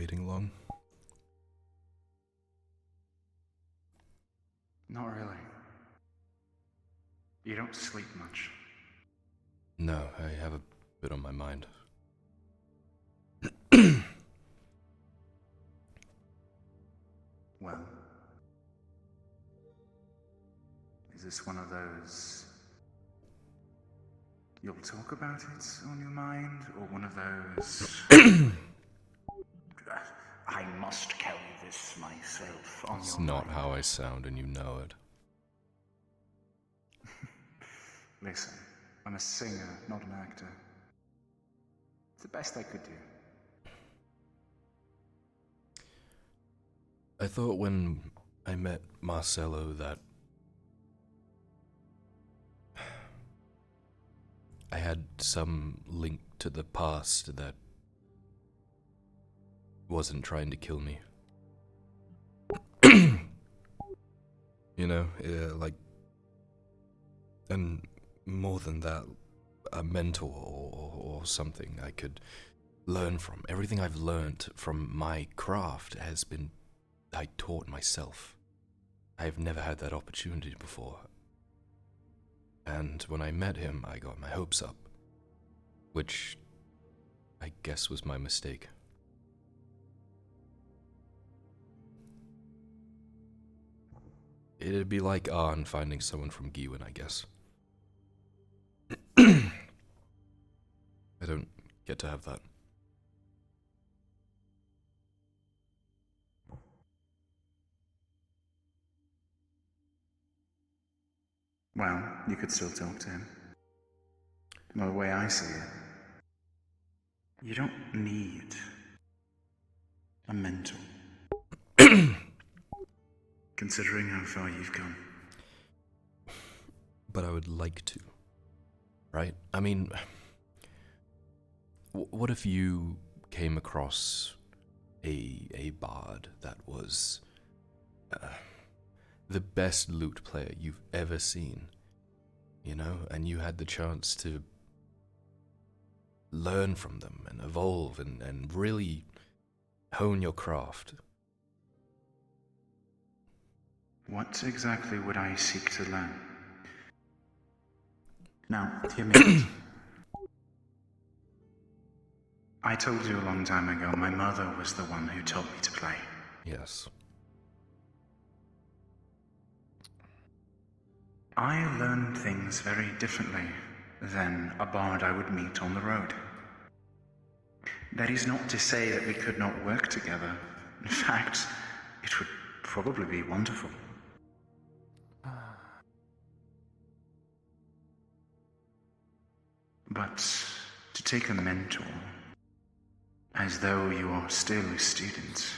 waiting long? Not really. You don't sleep much. No, I have a bit on my mind. Well, is this one of those you'll talk about it on your mind, or one of those I must carry this myself on It's your not mind? how I sound, and you know it. Listen, I'm a singer, not an actor. It's the best I could do. I thought when I met Marcelo that I had some link to the past that wasn't trying to kill me. Yeah, like, and more than that, a mentor or something I could learn from. Everything I've learned from my craft has been I taught myself. I've never had that opportunity before. And when I met him, I got my hopes up, which I guess was my mistake. It'd be like Arn finding someone from Giwen, I guess. I don't get to have that. Well, you could still talk to him. Well, the way I see it, you don't need a mentor. Considering how far you've come. But I would like to, right? I mean, what if you came across a bard that was the best lute player you've ever seen, and you had the chance to learn from them and evolve and really hone your craft? What exactly would I seek to learn? Now, hear me out. I told you a long time ago, my mother was the one who taught me to play. Yes. I learned things very differently than a bard I would meet on the road. That is not to say that we could not work together. In fact, it would probably be wonderful. But to take a mentor, as though you are still a student,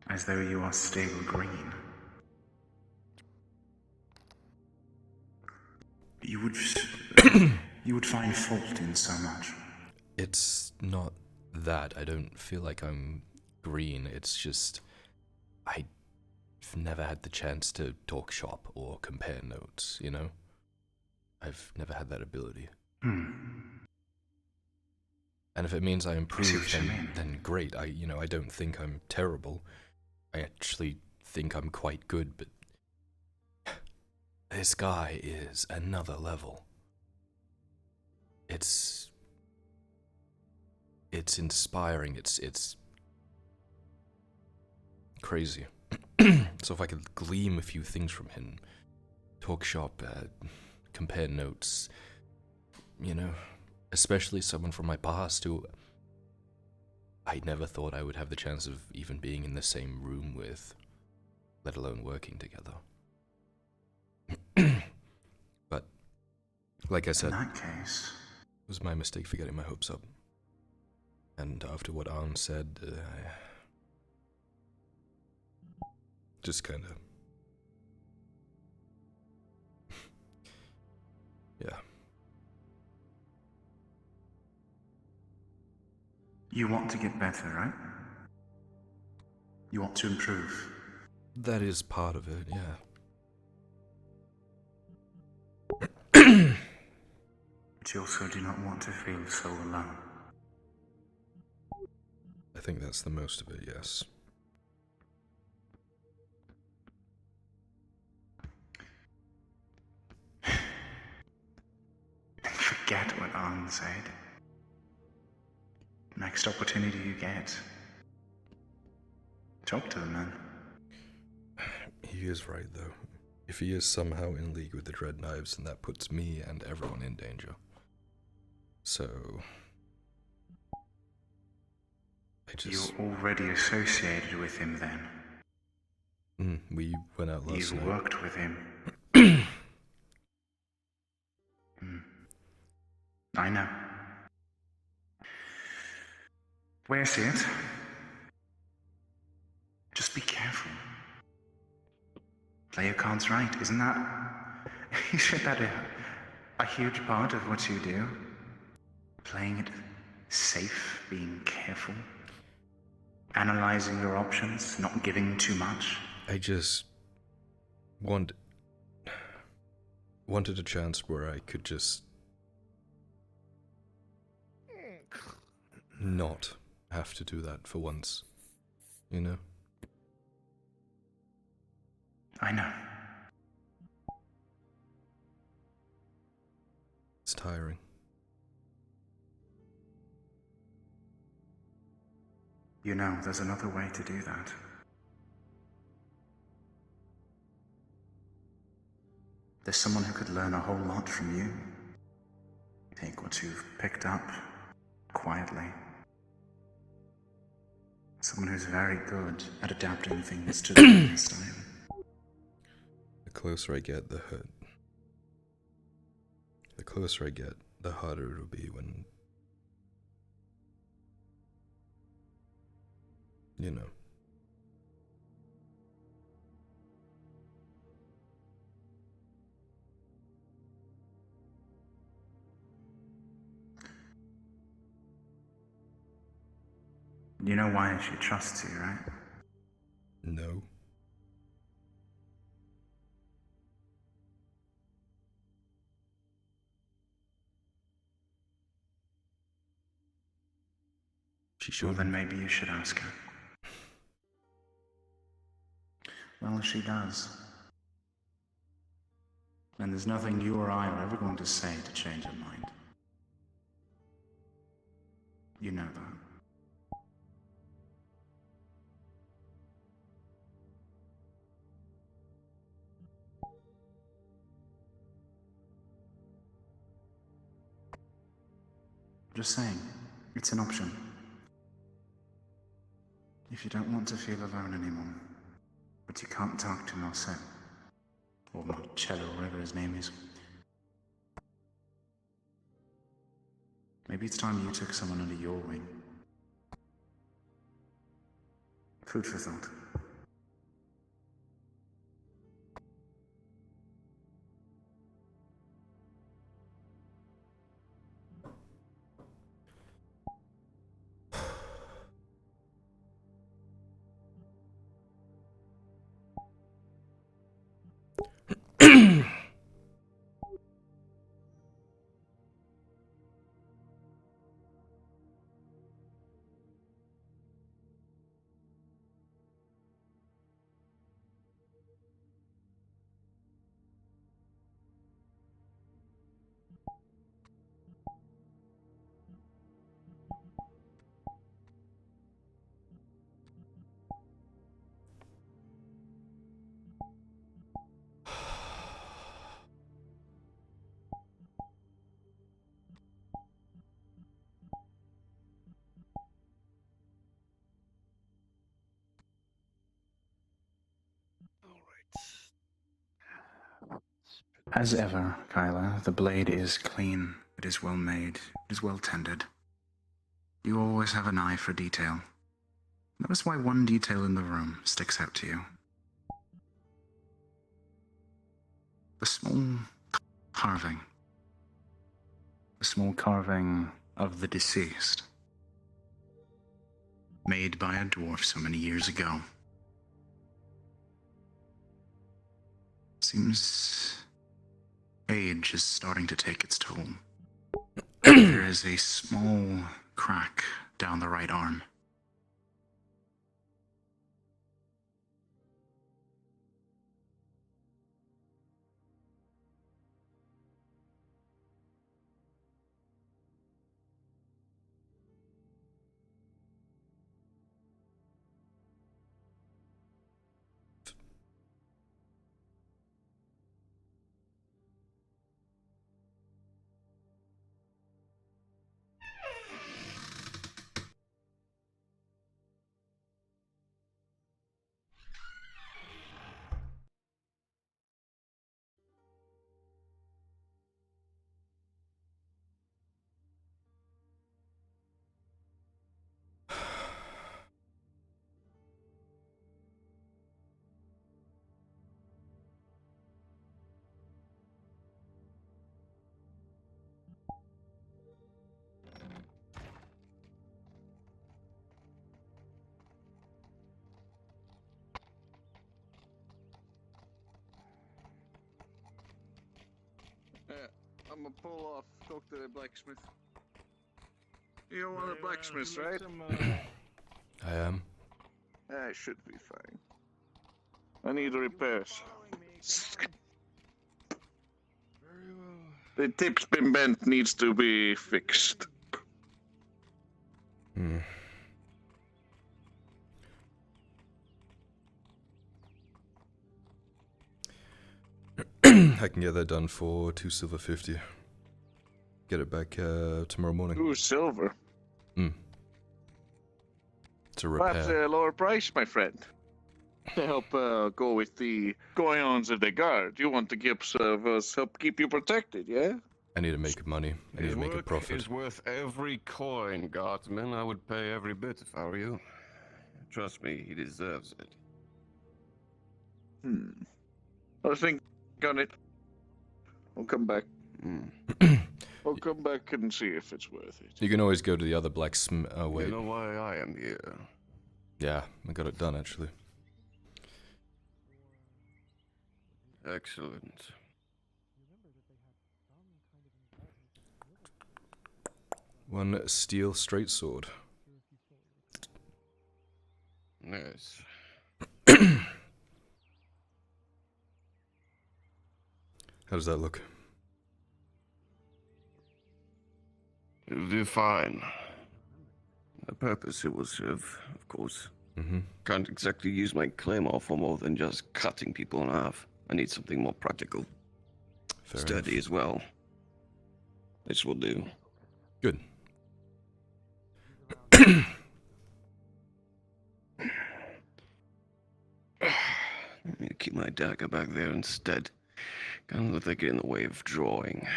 as though you are still green, you would find fault in so much. It's not that. I don't feel like I'm green. It's just I've never had the chance to talk shop or compare notes, I've never had that ability. And if it means I improve, then great. I don't think I'm terrible. I actually think I'm quite good, but this guy is another level. It's inspiring. It's crazy. So if I could glean a few things from him, talk shop, compare notes, especially someone from my past who I never thought I would have the chance of even being in the same room with, let alone working together. But, like I said, in that case, it was my mistake for getting my hopes up. And after what Arn said, I just kind of... yeah. you want to get better, right? You want to improve. That is part of it, yeah. But you also do not want to feel so alone. think that's the most of it, yes. Forget what Arn said. Next opportunity you get, talk to the man. He is right, though. If he is somehow in league with the Dread Knives, then that puts me and everyone in danger. So... You're already associated with him, then? We went out last night. You worked with him. I know. Where's it? Just be careful. Play your cards right, isn't that a huge part of what you do? Playing it safe, being careful, analyzing your options, not giving too much. I just wanted a chance where I could just not have to do that for once, you know? I know. It's tiring. You know, there's another way to do that. There's someone who could learn a whole lot from you. Take what you've picked up quietly. Someone who's very good at adapting things to their style. The closer I get, the closer I get, the harder it'll be when, you know. You know why she trusts you, right? No. She should. Well, then maybe you should ask her. Well, she does. And there's nothing you or I are ever going to say to change her mind. You know that. Just saying, it's an option. If you don't want to feel alone anymore, but you can't talk to Marcel, or Marcello, whatever his name is, maybe it's time you took someone under your wing. Food for thought. As ever, Kyla, the blade is clean, it is well made, it is well tended. You always have an eye for detail. Notice why one detail in the room sticks out to you. The small carving. The small carving of the deceased. Made by a dwarf so many years ago. Seems age is starting to take its toll. There is a small crack down the right arm. I'm gonna pull off, talk to the blacksmith. You want a blacksmith, right? I am. I should be fine. I need repairs. The tip's been bent, needs to be fixed. Hmm. I can get that done for 2 silver 50. Get it back tomorrow morning. 2 silver. To Perhaps repair. a lower price, my friend. To help go with the going-ons of the guard. You want to give us help keep you protected, yeah? I need to make money. I need to make a profit. Is worth every coin, guardsman. I would pay every bit if I were you. Trust me, he deserves it. I'll think on it. I'll come back. I'll come back and see if it's worth it. You can always go to the other blacksmith. Oh, wait. You know why I am here? Yeah, I got it done, actually. Excellent. One steel straight sword. Yes. How does that look? It'll do fine. The purpose it will serve, of course. Can't exactly use my claymore for more than just cutting people in half. I need something more practical. Fair Sturdy enough. as well. This will do. Good. I need to keep my dagger back there instead. Can't let that get in the way of drawing.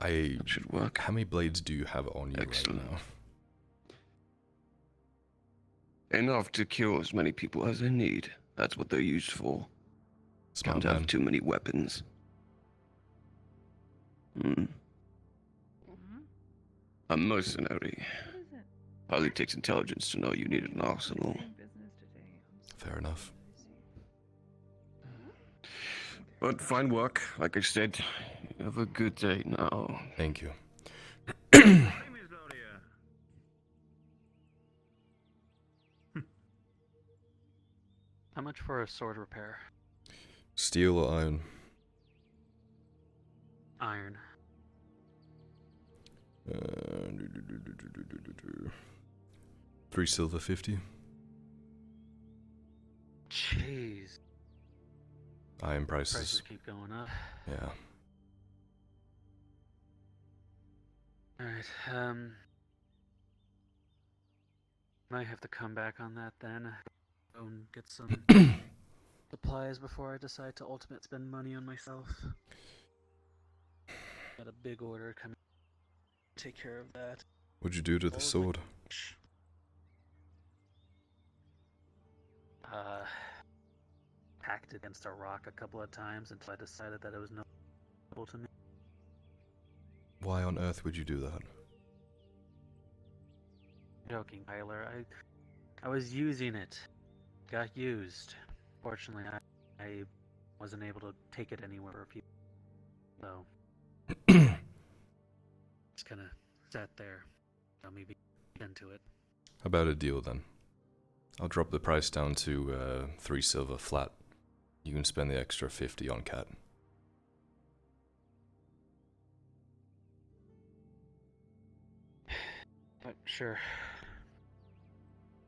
That should work. How many blades do you have on you Excellent. right now? Enough to kill as many people as I need. That's what they're used for. Smart Can't man. have too many weapons. A mercenary. Hardly takes intelligence to know you need an arsenal. Fair enough. But fine work, like I said. Have a good day now. Thank you. How much for a sword repair? Steel or iron? Iron. 3 silver 50. Jeez. Iron prices. Prices keep going up. Yeah. Alright, might have to come back on that then. Go and get some supplies before I decide to ultimate spend money on myself. Got a big order coming. Take care of that. What'd you do to the sword? Hacked against a rock a couple of times until I decided that it was no trouble to me. Why on earth would you do that? Joking, Tyler. I was using it. Got used. Fortunately, I wasn't able to take it anywhere for a few. So just kind of sat there. Got me into it. How about a deal then? I'll drop the price down to 3 silver flat. You can spend the extra 50 on Cat. Sure.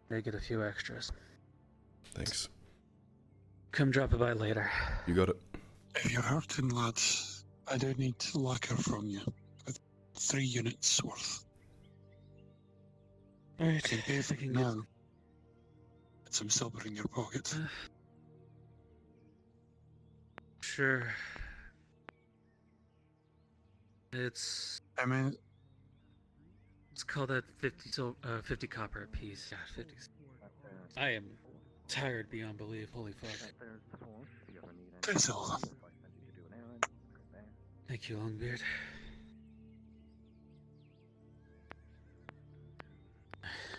They get a few extras. Thanks. Come drop it by later. You got it. If you're hurting, lads, I do need lacquer from you. With 3 units worth. Alright, I can pay for it now. Put some silver in your pocket. Sure. It's I called at 50 copper a piece. Yeah, 50. I am tired beyond belief. Holy fuck. 10 silver. Thank you, Longbeard.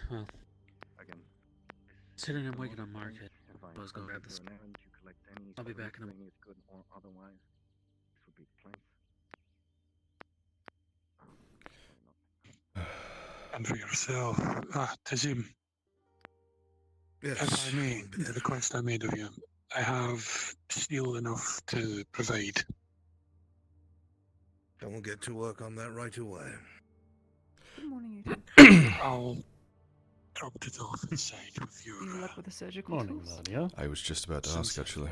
Well, sitting and waiting on market. Let's go grab this. I'll be back in a minute. and for yourself. Tizim, Yes. if I may, the request I made of you, I have steel enough to provide. Then we'll get to work on that right away. Good morning, you two. I'll drop it off inside with your... Any luck with the surgical Morning, tools? Gradia. I was just about to ask, actually.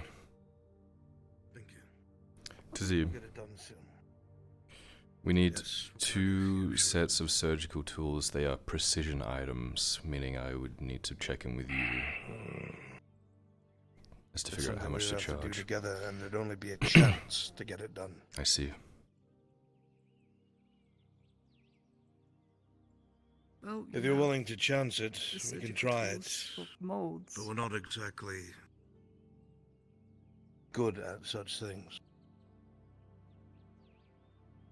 Thank you. Tizzy, We'll get it done soon. we need Yes, 2 sets of surgical tools. They are precision items, meaning I would need to check in with you as to It's figure out how something much we'd to have to do charge. together, and there'd only be a chance to get it done. I see. Well, If you you're have willing to chance it, the we surgical can try tools it. for molds. But we're not exactly good at such things.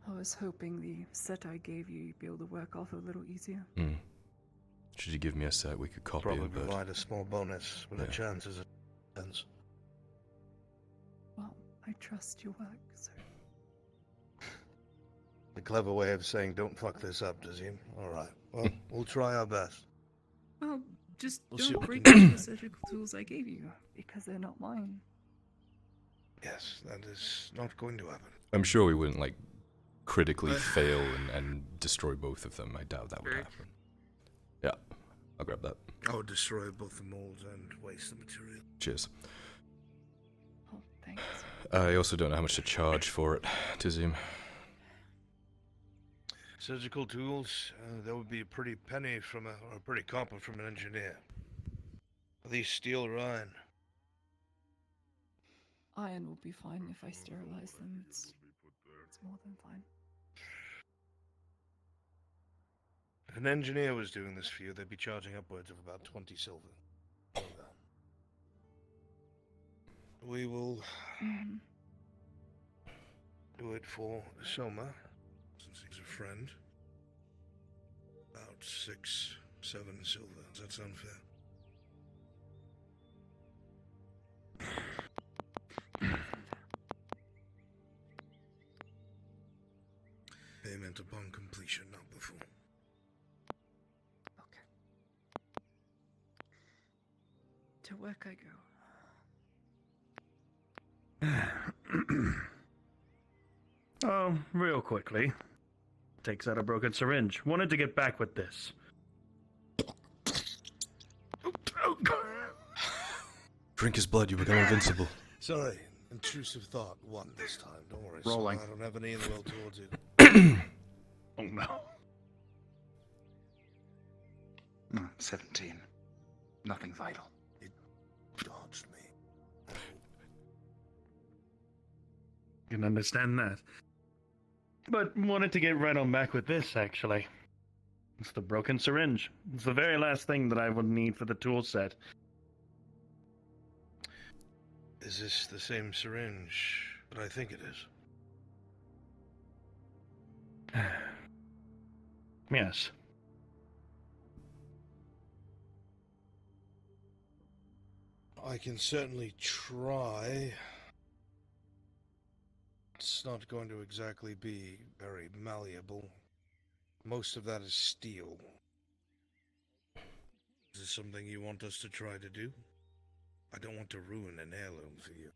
I was hoping the set I gave you, you'd be able to work off a little easier. Hmm. Should you give me a set we could copy Probably it, but provide a small bonus, but Yeah. the chances are tense. Well, I trust your work, so The clever way of saying don't fuck this up, Dazim. Alright, well, we'll try our best. well, just We'll see don't what we break can any do. of the surgical tools I gave you because they're not mine. Yes, that is not going to happen. I'm sure we wouldn't, like, critically fail and destroy both of them. I doubt that would Eric? happen. Yeah, I'll grab that. I would destroy both the molds and waste the material. Cheers. Oh, thanks. I also don't know how much to charge for it, Tizim. Surgical tools, that would be a pretty penny from or a pretty copper from an engineer. Are these steel or iron? Iron will be fine if I sterilize them. It's more than fine. If an engineer was doing this for you, they'd be charging upwards of about 20 silver. We will Mhm. do it for Soma, since he's a friend. About 6, 7 silver. Does that sound fair? Payment upon completion, not before. Okay. To work I go. Oh, real quickly. Takes out a broken syringe. Wanted to get back with this. Drink his blood, you become invincible. Sorry, intrusive thought. 1 this time. Don't worry. Rolling. Soma, I don't have any in the will towards it. Oh no. 17. Nothing vital. Dodged me. Can understand that. But wanted to get right on back with this, actually. It's the broken syringe. It's the very last thing that I would need for the tool set. Is this the same syringe? But I think it is. Yes. I can certainly try. It's not going to exactly be very malleable. Most of that is steel. Is this something you want us to try to do? I don't want to ruin an heirloom for you.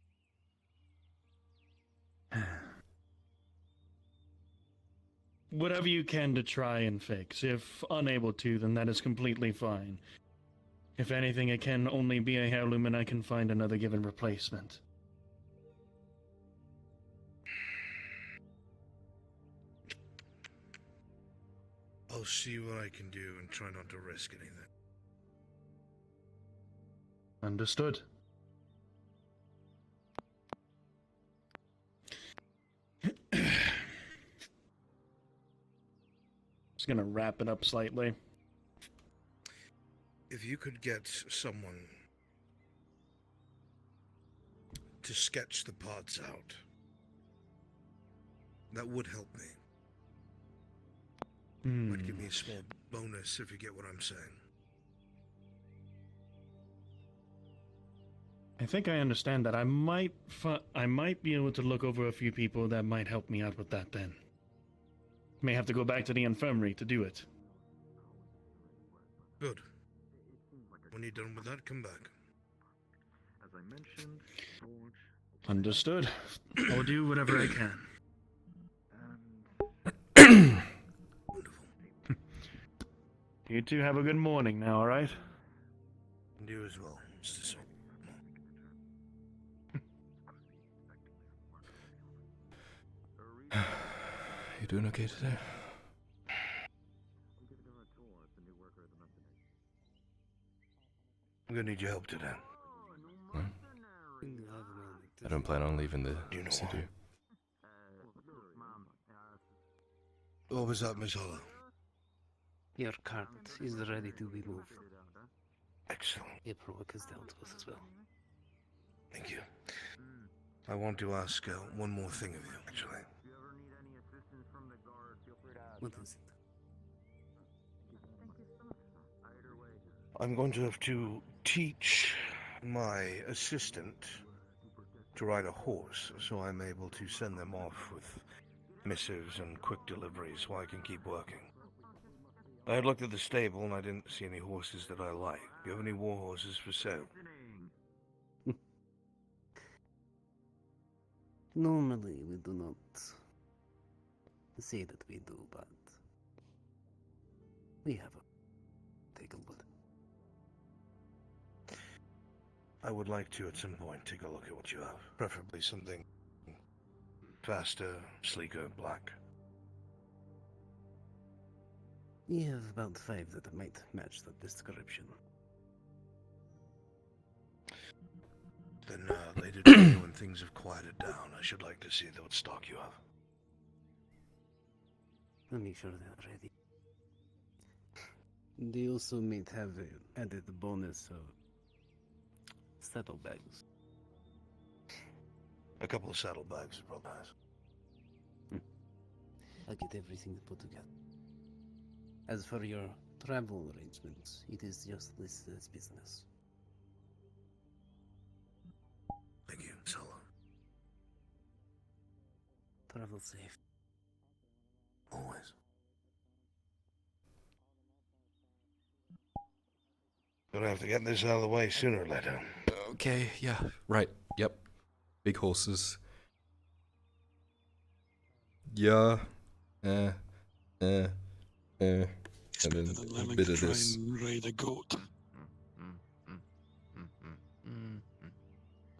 Whatever you can to try and fix. If unable to, then that is completely fine. If anything, it can only be a heirloom and I can find another given replacement. I'll see what I can do and try not to risk anything. Understood. Just gonna wrap it up slightly. If you could get someone to sketch the parts out, that would help me. Might give me a small bonus if you get what I'm saying. I think I understand that. I might be able to look over a few people that might help me out with that then. May have to go back to the infirmary to do it. Good. When you're done with that, come back. Understood. I'll do whatever I can. You two have a good morning now, alright? And you as well, Mr. Song. You doing okay today? I'm gonna need your help today. Hmm? I don't plan on leaving the You know city. What was that, Miss Hollow? Your cart is ready to be moved. Excellent. Paperwork is dealt with as well. Thank you. I want to ask one more thing of you, actually. What is it? I'm going to have to teach my assistant to ride a horse, so I'm able to send them off with missives and quick deliveries while I can keep working. I had looked at the stable and I didn't see any horses that I like. Do you have any war horses for sale? Normally, we do not say that we do, but we have a take a look. I would like to, at some point, take a look at what you have. Preferably something faster, sleeker, black. We have about 5 that might match that description. Then later today, when things have quieted down, I should like to see what stock you have. I'll make sure they're ready. They also might have added the bonus of saddlebags. A couple of saddlebags are probably nice. I'll get everything put together. As for your travel arrangements, it is just listed as business. Thank you, Solo. Travel safe. Always. Gonna have to get this out of the way sooner or later. Okay, yeah, right, yep. Big horses. Yeah. It's And better then than a learning bit to of try this. and ride a goat.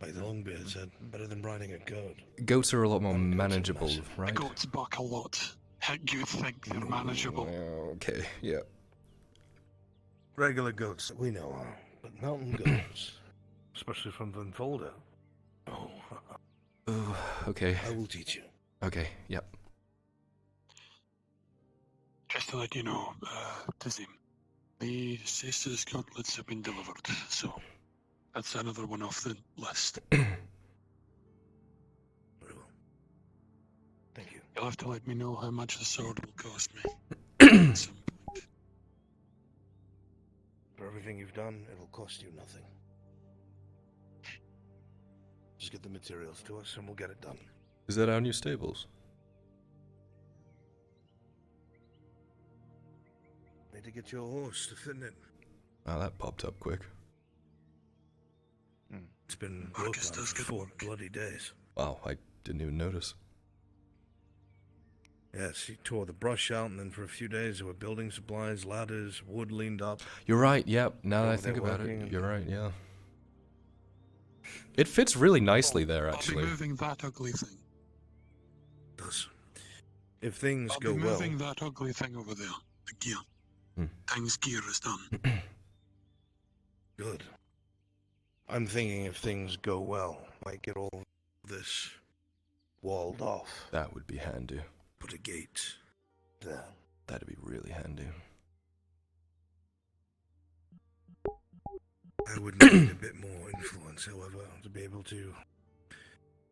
Like the Longbeard said, better than riding a goat. Goats are a lot more Goats are manageable, massive. right? Goats buck a lot. Heck, you think they're manageable. Okay, yeah. Regular goats that we know are, but mountain goats, especially from Vinfolda. Oh, Oh, okay, I will teach you. okay, yep. Just to let you know, Tizim, the Sisters gauntlets have been delivered, so that's another one off the list. Very well. Thank you. You'll have to let me know how much the sword will cost me. For everything you've done, it'll cost you nothing. Just get the materials to us and we'll get it done. Is that our new stables? Need to get your horse to fit in it. Oh, that popped up quick. It's been worked Marcus on does for good 4 work. bloody days. Wow, I didn't even notice. Yes, he tore the brush out, and then for a few days there were building supplies, ladders, wood leaned up. You're right, yep. Now that I Over there think about working it, and- you're right, yeah. It fits really nicely there, I'll be actually. moving that ugly thing. Does. If things I'll go be well, moving that ugly thing over there. The gear. Thing's gear is done. good. I'm thinking if things go well, might get all this walled off. That would be handy. Put a gate there. That'd be really handy. I would need a bit more influence, however, to be able to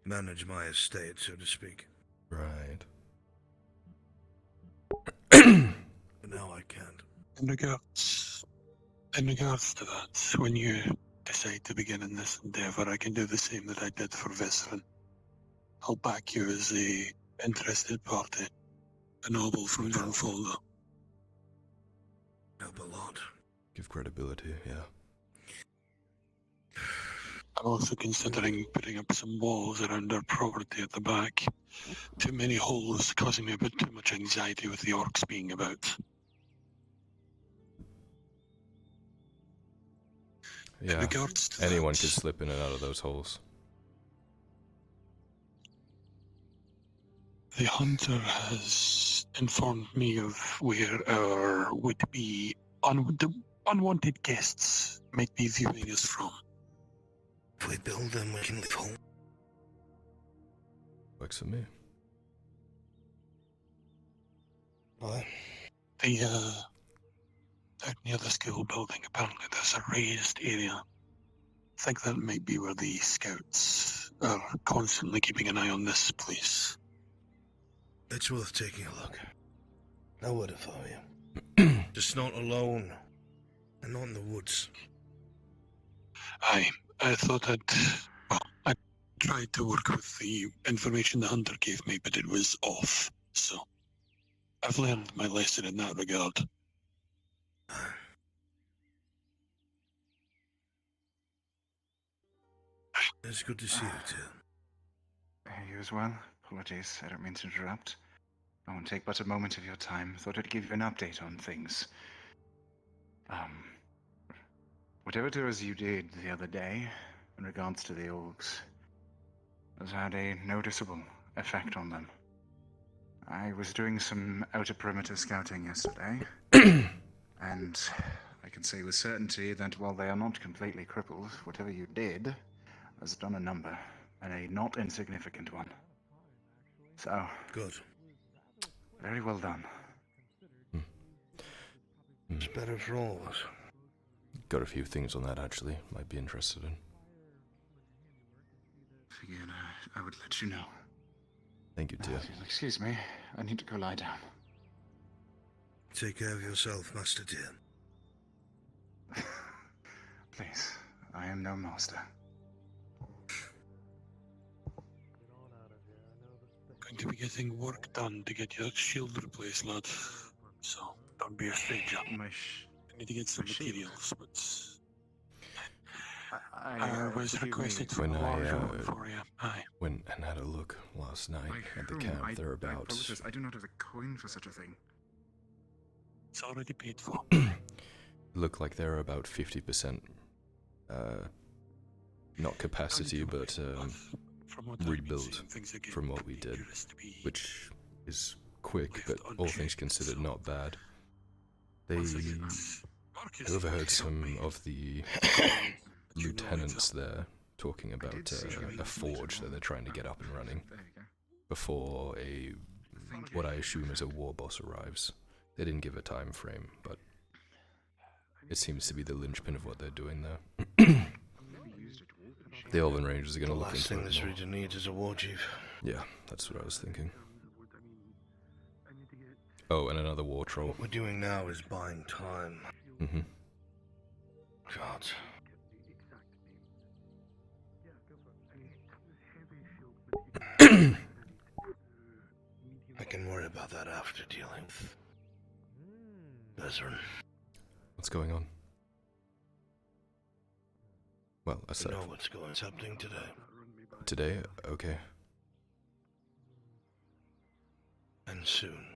manage my estate, so to speak. Right. But now I can't. In regards to that, when you decide to begin in this endeavour, I can do the same that I did for Viscerin. I'll back you as a interested party, a noble from Vernfolder. Help a lot. Give credibility, yeah. I'm also considering putting up some walls around our property at the back. Too many holes causing me a bit too much anxiety with the orcs being about. In Yeah, regards to anyone that, could slip in and out of those holes. the hunter has informed me of where our would-be unwanted guests might be viewing us from. If we build them, we can leave home. Works for me. What? Out near the school building, apparently there's a raised area. I think that might be where the scouts are constantly keeping an eye on this place. It's worth taking a look. I would if I were you. Just not alone. And not in the woods. I thought I tried to work with the information the hunter gave me, but it was off. So I've learned my lesson in that regard. It's good to see you, too. You as well? Apologies, I don't mean to interrupt. I won't take but a moment of your time. Thought I'd give you an update on things. Whatever it was you did the other day, in regards to the orcs, has had a noticeable effect on them. I was doing some outer perimeter scouting yesterday, and I can say with certainty that while they are not completely crippled, whatever you did has done a number, and a not insignificant one. So, Good. very well done. It's better for all of us. Got a few things on that, actually. Might be interested in. Figured I would let you know. Thank you, dear. Excuse me, I need to go lie down. Take care of yourself, Master dear. Please, I am no master. Going to be getting work done to get your shield replaced, lad. So don't be a stranger. I need to get some materials, but I was requested for a large one for you. Aye. Went and had a look last night at the camp thereabouts. I do not have a coin for such a thing. It's already paid for. Looked like they're about 50%, not capacity, but rebuild from what we did, which is quick, but all things considered not bad. They overheard some of the lieutenants there talking about a forge that they're trying to get up and running before what I assume is a war boss arrives. They didn't give a time frame, but it seems to be the linchpin of what they're doing there. The Elven Rangers are going to look into it. The last thing this region needs is a war chief. Yeah, that's what I was thinking. Oh, and another war troll. What we're doing now is buying time. Mm-hmm. God. I can worry about that after dealing with Bezrin. What's going on? Well, I said. You know what's happening today. Today? Okay. And soon.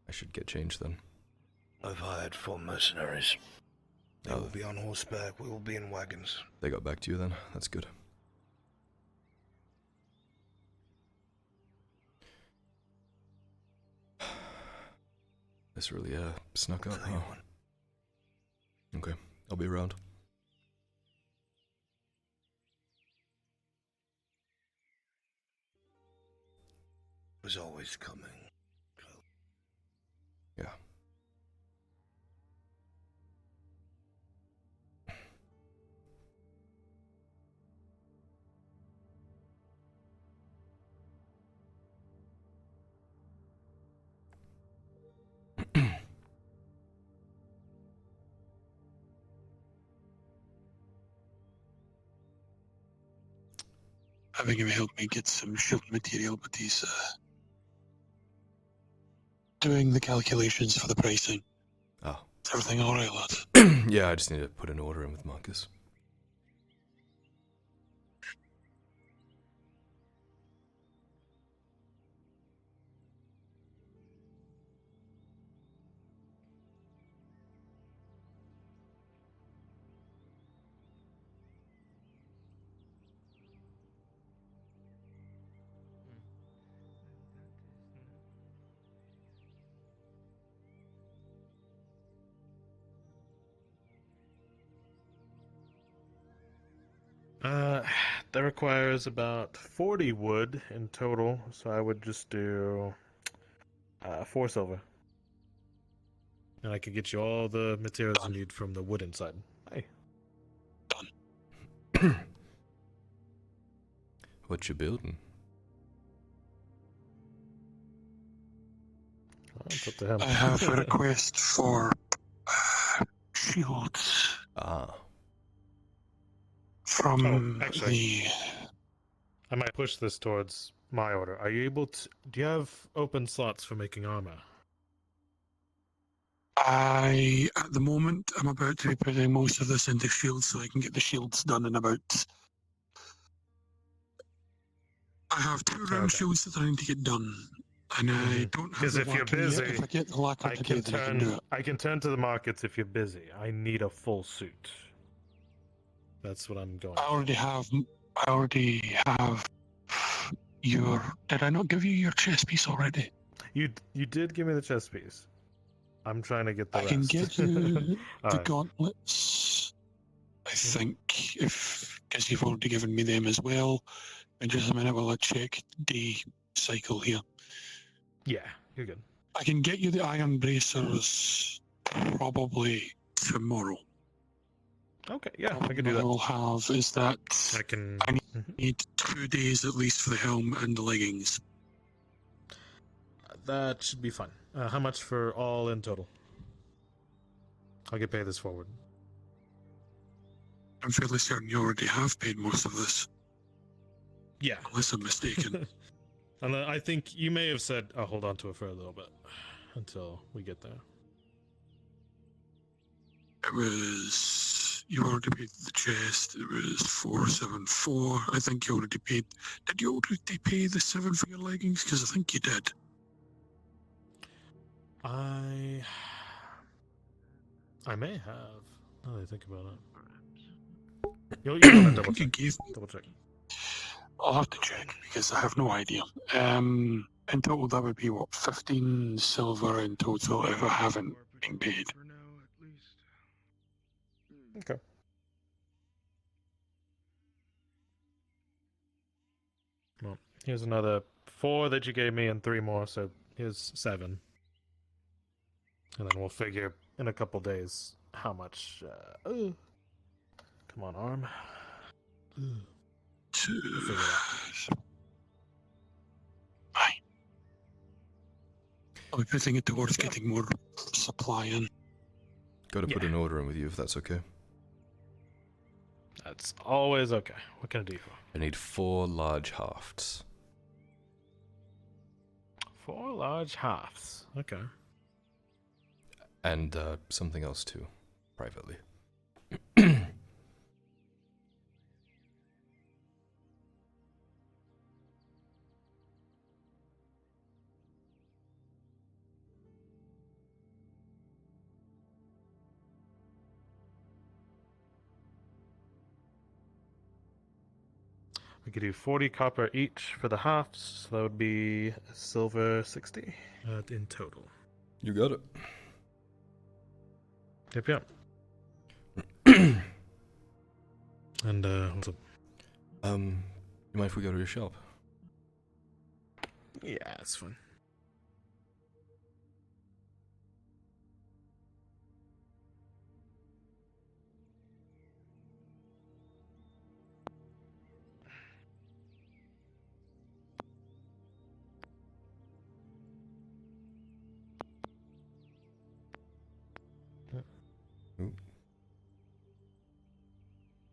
I should get changed then. I've hired 4 mercenaries. They will be on horseback, we will be in wagons. They got back to you then? That's good. This really snuck up, huh? Okay, I'll be around. Was always coming. Yeah. Having him help me get some shield material, but he's doing the calculations for the pricing. Oh. So everything alright, lad? Yeah, I just need to put an order in with Marcus. That requires about 40 wood in total, so I would just do 4 silver. And I could get you all the materials you need from the wood inside. Hey. Done. What you building? Oh, it's up to him. I have a request for shields Ah. from actually, I might push this towards my order. Are you able to... Do you have open slots for making armor? At the moment, I'm about to be putting most of this into shields so I can get the shields done in about... I have 2 round shields that I need to get done, and I don't have the if you're lacquer busy, yet. If I get the lacquer today, then I can do it. I can turn to the markets if you're busy. I need a full suit. That's what I'm going I already have your... Did I not give you your chest piece already? You did give me the chest piece. I'm trying to get the I rest. can get you the Alright. gauntlets, I think, because you've already given me them as well. In just a minute while I check the cycle here. Yeah, you're good. I can get you the iron bracers probably tomorrow. Okay, yeah, I can do What I that. will have is that I need 2 days at least for the helm and the leggings. That should be fun. How much for all in total? I'll get paid this forward. I'm fairly certain you already have paid most of this. Yeah. Unless I'm mistaken. And I think you may have said, I'll hold on to it for a little bit until we get there. It was... You already paid the chest. It was 474. I think you already paid... Did you already pay the 7 for your leggings? Because I think you did. I may have. Now that I think about it. You'll want to double check. Double check. I'll have to check because I have no idea. In total, that would be what, 15 silver in total if I haven't been paid. Okay. Well, here's another 4 that you gave me and 3 more, so here's 7. And then we'll figure in a couple days how much. Come on, arm. We'll figure it out. Aye. I'll be putting it towards getting more supply in. Gotta put an order in with you if that's okay. That's always okay. What can I do for? I need 4 large hafts. 4 large halves. Okay. And something else too, privately. We could do 40 copper each for the halves, so that would be silver 60 in total. You got it. Yep. And what's up? You mind if we go to your shop? Yeah, it's fine.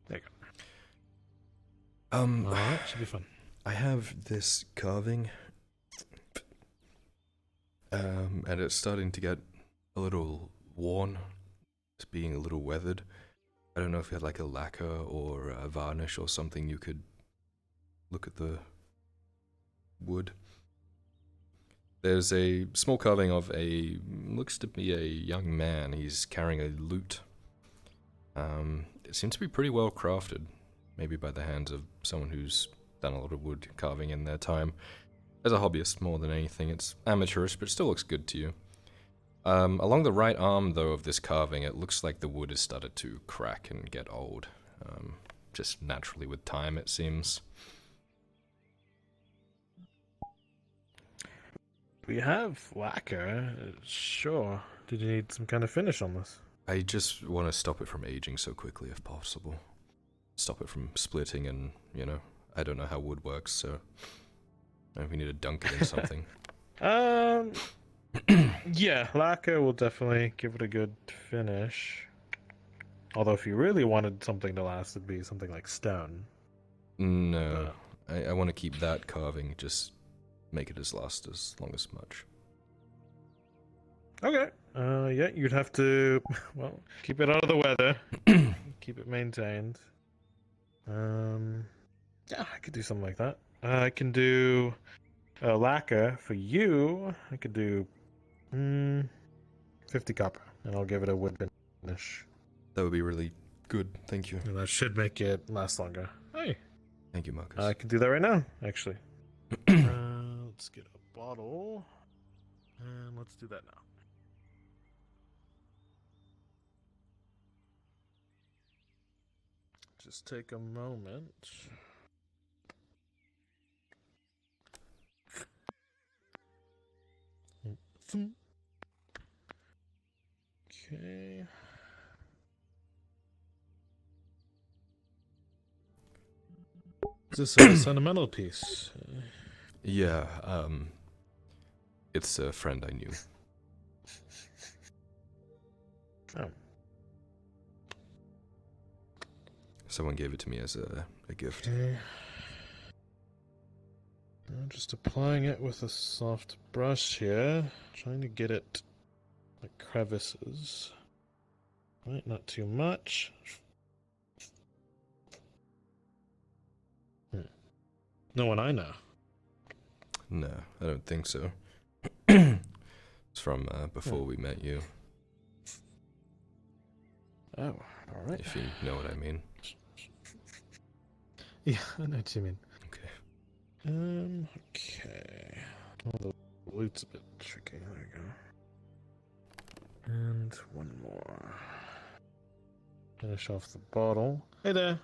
There you go. Alright, should be fun. I have this carving, and it's starting to get a little worn. it's being a little weathered. I don't know if you had like a lacquer or a varnish or something you could look at the wood. There's a small carving of looks to be a young man. He's carrying a lute. It seems to be pretty well crafted, maybe by the hands of someone who's done a lot of wood carving in their time. As a hobbyist more than anything, it's amateurish, but it still looks good to you. Along the right arm, though, of this carving, it looks like the wood has started to crack and get old. Just naturally with time, it seems. We have lacquer, sure. Did you need some kind of finish on this? I just want to stop it from aging so quickly if possible. Stop it from splitting and, I don't know how wood works, so we need to dunk it in something. Yeah, lacquer will definitely give it a good finish. Although if you really wanted something to last, it'd be something like stone. No, I want to keep that carving, just make it last as long as much. Okay. Yeah, you'd have to, keep it out of the weather. Keep it maintained. Yeah, I could do something like that. I can do lacquer for you. I could do 50 copper, and I'll give it a wood finish. That would be really good, thank you. And that should make it last longer. Hey. Thank you, Marcus. I can do that right now, actually. Let's get a bottle, and let's do that now. Just take a moment. Okay. Is this a sentimental piece? Yeah, it's a friend I knew. Oh. Someone gave it to me as a gift. Okay. I'm just applying it with a soft brush here, trying to get it like crevices. Right, not too much. No one I know. No, I don't think so. It's from before we met you. Oh, alright. If you know what I mean. Yeah, I know what you mean. Okay. Okay. Oh, the loot's a bit tricky. There we go. And one more. Finish off the bottle. Hey there.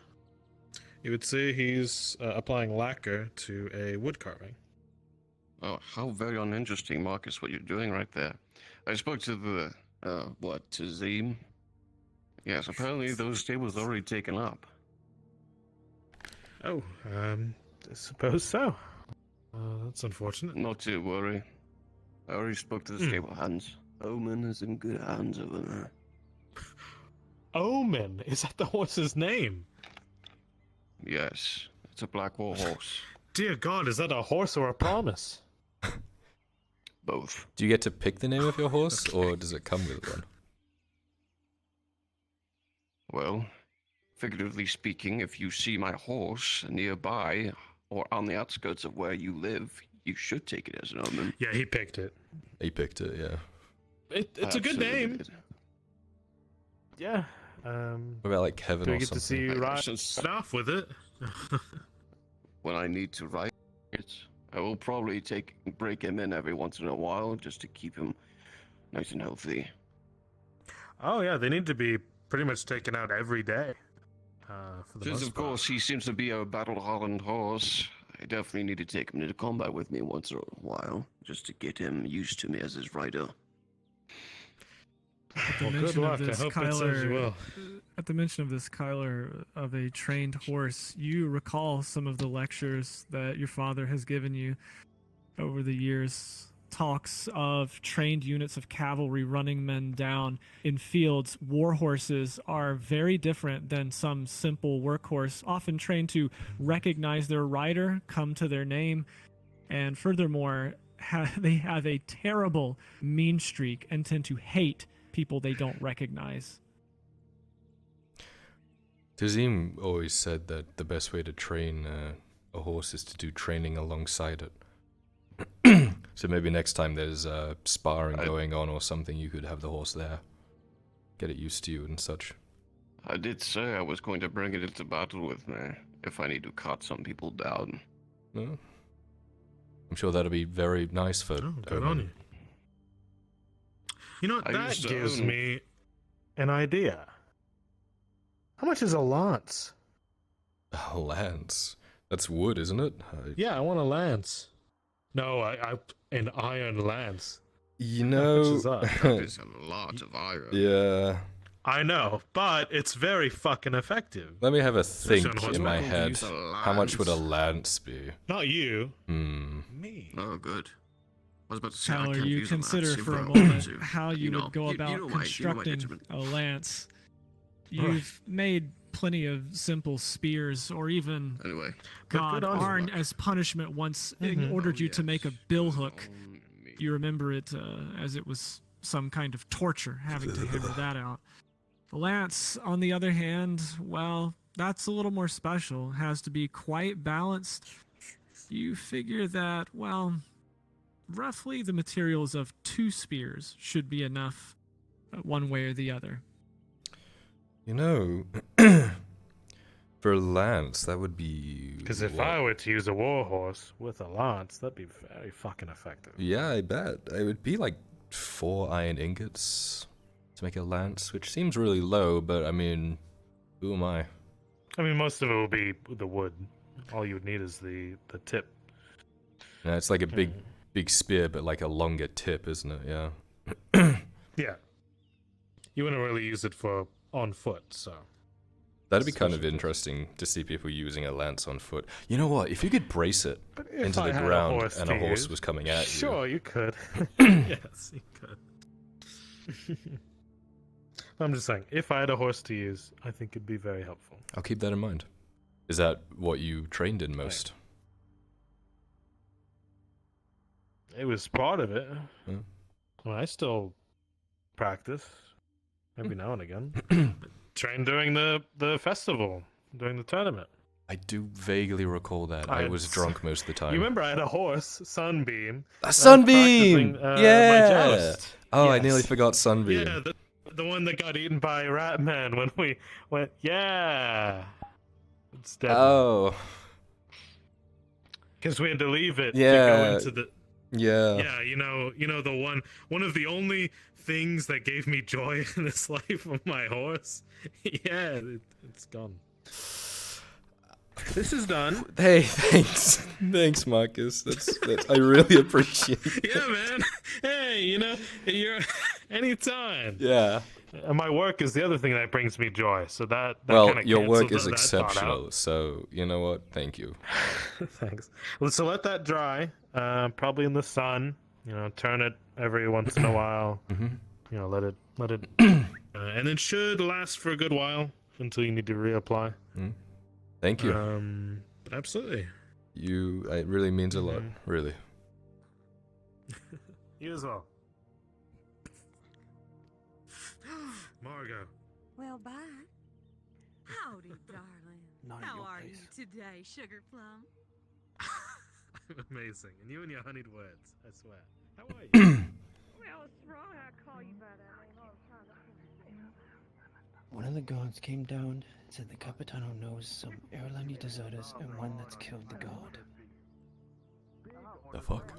You would see he's applying lacquer to a wood carving. Oh, how very uninteresting, Marcus, what you're doing right there. I spoke to the, to Zim? Yes, apparently those tables are already taken up. Oh, I suppose so. That's unfortunate. Not to worry. I already spoke to the stable hands. Omen is in good hands over there. Omen? Is that the horse's name? Yes, it's a black war horse. Dear God, is that a horse or a promise? Both. Do you get to pick the name of your horse, or does it come with one? Well, figuratively speaking, if you see my horse nearby or on the outskirts of where you live, you should take it as an omen. Yeah, he picked it. He picked it, yeah. It's a good name. Yeah. What about like Kevin do or we get something? to see you ride off with it? When I need to ride it, I will probably break him in every once in a while just to keep him nice and healthy. Oh yeah, they need to be pretty much taken out every day. For the Since most of course he seems to be a battle-hardened horse, I definitely need to take him into combat with me once in a while, just to get him used to me as his rider. Well, good luck. I hope it serves you well. At the mention of this, Kyler, of a trained horse, you recall some of the lectures that your father has given you over the years. Talks of trained units of cavalry running men down in fields. War horses are very different than some simple workhorse, often trained to recognize their rider, come to their name, and furthermore, they have a terrible mean streak and tend to hate people they don't recognize. Tazim always said that the best way to train a horse is to do training alongside it. So maybe next time there's sparring going on or something, you could have the horse there. Get it used to you and such. I did say I was going to bring it into battle with me if I need to cut some people down. No? I'm sure that'll be very nice for good on you. You know, that gives me an idea. How much is a lance? A lance? That's wood, isn't it? Yeah, I want a lance. No, an iron lance. You know... That is a lot of iron. Yeah. I know, but it's very fucking effective. Let me have a think in my head. How much would a lance be? Not you. Me. Oh, good. I was about to say, How I are can't you use a consider lance, for a bro. moment how you would go you about know my constructing measurement. a lance? You've made plenty of simple spears, or even Anyway, God, Arn, as punishment, once ordered you to make a bill hook. You remember it as it was some kind of torture, having to hammer that out. The lance, on the other hand, well, that's a little more special. It has to be quite balanced. You figure that, well, roughly the materials of 2 spears should be enough, one way or the other. You know, for a lance, that would be... Because if I were to use a warhorse with a lance, that'd be very fucking effective. Yeah, I bet. It would be like 4 iron ingots to make a lance, which seems really low, but I mean, who am I? I mean, most of it will be the wood. All you would need is the tip. Yeah, it's like a big spear, but like a longer tip, isn't it? Yeah. Yeah. You wouldn't really use it for on foot, so... That'd be kind of interesting to see people using a lance on foot. You know what? If you could brace it into the ground and a horse was coming at you... Sure, you could. Yes, you could. I'm just saying, if I had a horse to use, I think it'd be very helpful. I'll keep that in mind. Is that what you trained in most? It was part of it. Yeah. Well, I still practice every now and again. Train during the festival, during the tournament. I do vaguely recall that. I was drunk most of the time. You remember I had a horse, Sunbeam. A Sunbeam! Yeah! My joust. Oh, yes. I nearly forgot Sunbeam. Yeah, the one that got eaten by Ratman when we went, yeah! It's dead. Oh. Because we had to leave it to Yeah. go into the... Yeah. Yeah, you know the one of the only things that gave me joy in this life of my horse. Yeah, it's gone. This is done. Hey, thanks, Marcus. That's I really appreciate it. Yeah, man. Hey, you're anytime. Yeah. And my work is the other thing that brings me joy. So that well, kinda your work is that exceptional. So you know what? Thank you. Thanks. Well, so let that dry. Probably in the sun. Turn it every once in a while. Let it, and it should last for a good while until you need to reapply. Thank you. Absolutely. It really means a lot. Really. You as well. Margot. Well, bye. Howdy, darling. How are you today, Sugar Plum? I'm amazing. And you and your honeyed words, I swear. How are you? Well, it's wrong I call you by that name all the time. One of the gods came down and said the Capitano knows some Erlandi deserters and one that's killed the god. The fuck?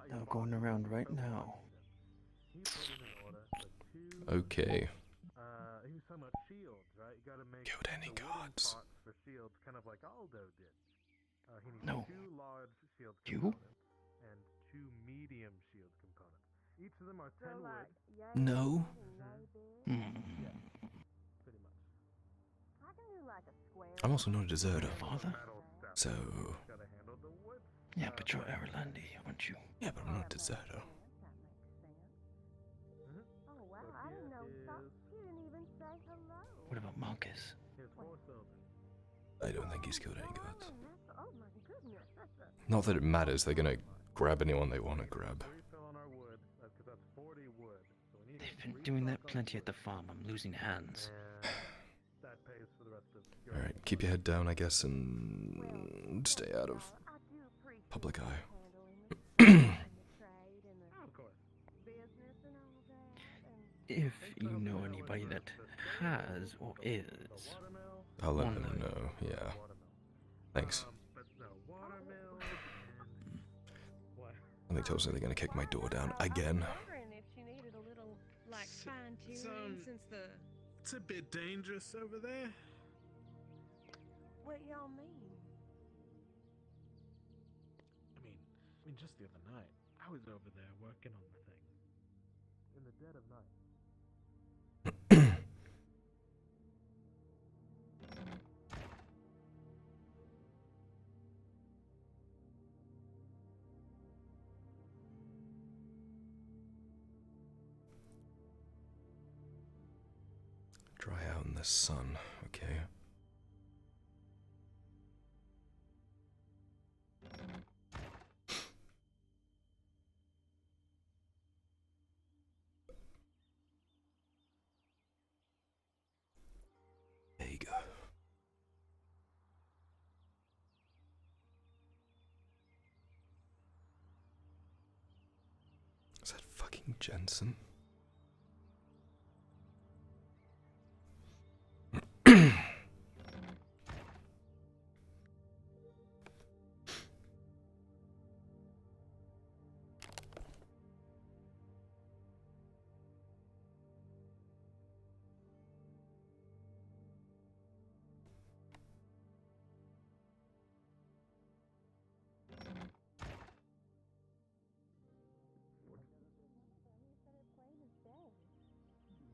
They're going around right now. Okay. He was talking about shields, right? You gotta make Killed any gods. for shields, kind of like Aldo did. He needs No. 2 large shield You? components and 2 medium shield components. Each of them are 10 wood. No. Pretty much. I'm also not a deserter. Father? So. Gotta handle the wood. Yeah, but you're Erlandi, aren't you? Yeah, but I'm not a deserter. What about Marcus? I don't think he's killed any gods. Not that it matters. They're gonna grab anyone they want to grab. They been doing that plenty at the farm. I'm losing hands. Alright, keep your head down, I guess, and stay out of public eye. If you know anybody that has or is, I'll let them know, yeah. Thanks. I think Toast they're gonna kick my door down again. It's a bit dangerous over there. What y'all mean? I mean, just the other night, I was over there working on the thing. In the dead of night. Dry out in the sun, okay. There you go. Is that fucking Jensen?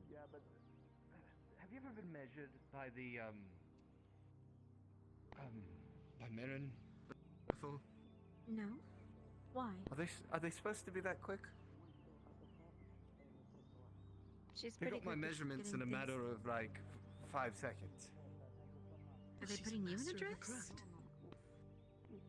Yeah, but have you ever been measured by the by Mirren before? No. Why? Are they supposed to be that quick? She's They pretty got my good at measurements in getting a things. matter of like 5 seconds. Are they putting you in a dress?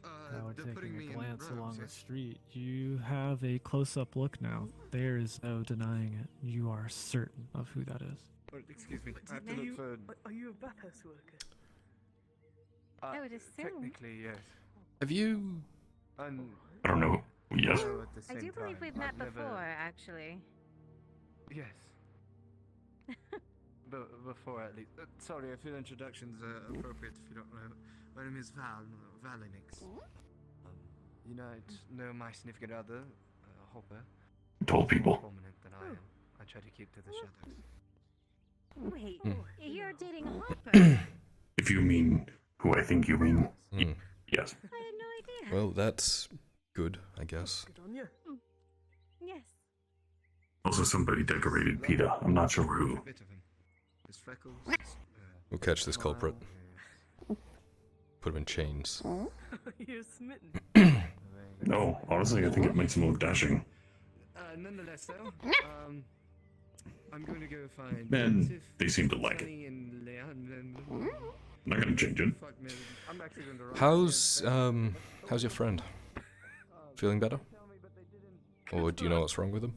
Now They're we're putting taking me a glance in robes, along the yes? street. You have a close-up look now. There is no denying it. You are certain of who that is. Oh, excuse me, I have to look for... Are you a bathhouse worker? I would assume. Technically, yes. Have you... I don't know. Yes. I do believe we've met before, actually. Yes. Before, at least. Sorry, I feel introductions are appropriate if you don't know. My name is Valinix. You know my significant other, Hopper. Told people. More prominent than I am. I try to keep to the shadows. Wait, you're dating Hopper? If you mean who I think you mean, yes. I had no idea. Well, that's good, I guess. Good on you. Yes. Also, somebody decorated PETA. I'm not sure who. A bit of him. His freckles. We'll catch this culprit. Put him in chains. You're smitten. No, honestly, I think it makes him look dashing. Nonetheless, though, I'm going to go find. And they seem to like it. I'm not gonna change it. How's your friend? Feeling better? Or do you know what's wrong with him?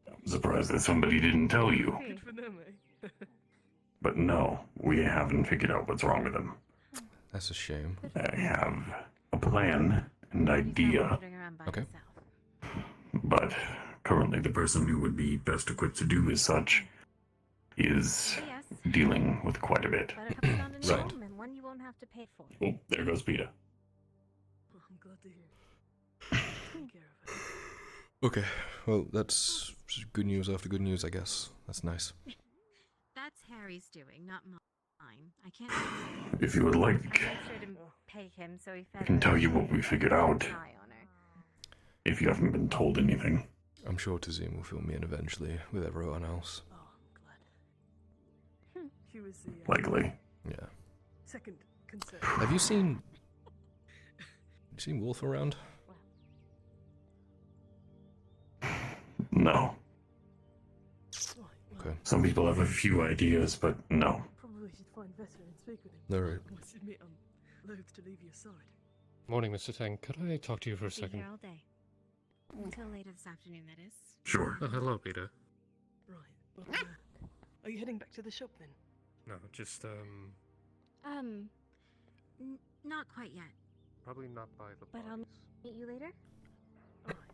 I'm surprised that somebody didn't tell you. Good for them, eh? But no, we haven't figured out what's wrong with him. That's a shame. I have a plan and idea. Okay. But currently the person who would be best equipped to do as such is dealing with quite a bit. Right. And one you won't have to pay for. Oh, there goes PETA. I'm glad to hear. Take care of it. Okay, well, that's good news after good news, I guess. That's nice. That's Harry's doing, not mine. I can't. If you would like, I made sure to pay him, so he fed I can tell you what we figured out. eye on her. If you haven't been told anything. I'm sure Tazim will fill me in eventually with everyone else. Oh, I'm glad. He was the Likely. Yeah. second concern. Have you seen Wolf around? No. Okay. Some people have a few ideas, but no. Probably should find Vetter and speak with him. Alright. I must admit, I'm loath to leave your side. Morning, Mr. Tang. Could I talk to you for a Be second? here all day. Until later this afternoon, that is. Sure. Oh, hello, Peter. Right. Well, are you heading back to the shop then? No, just, Not quite yet. probably not by the But I'll meet you later.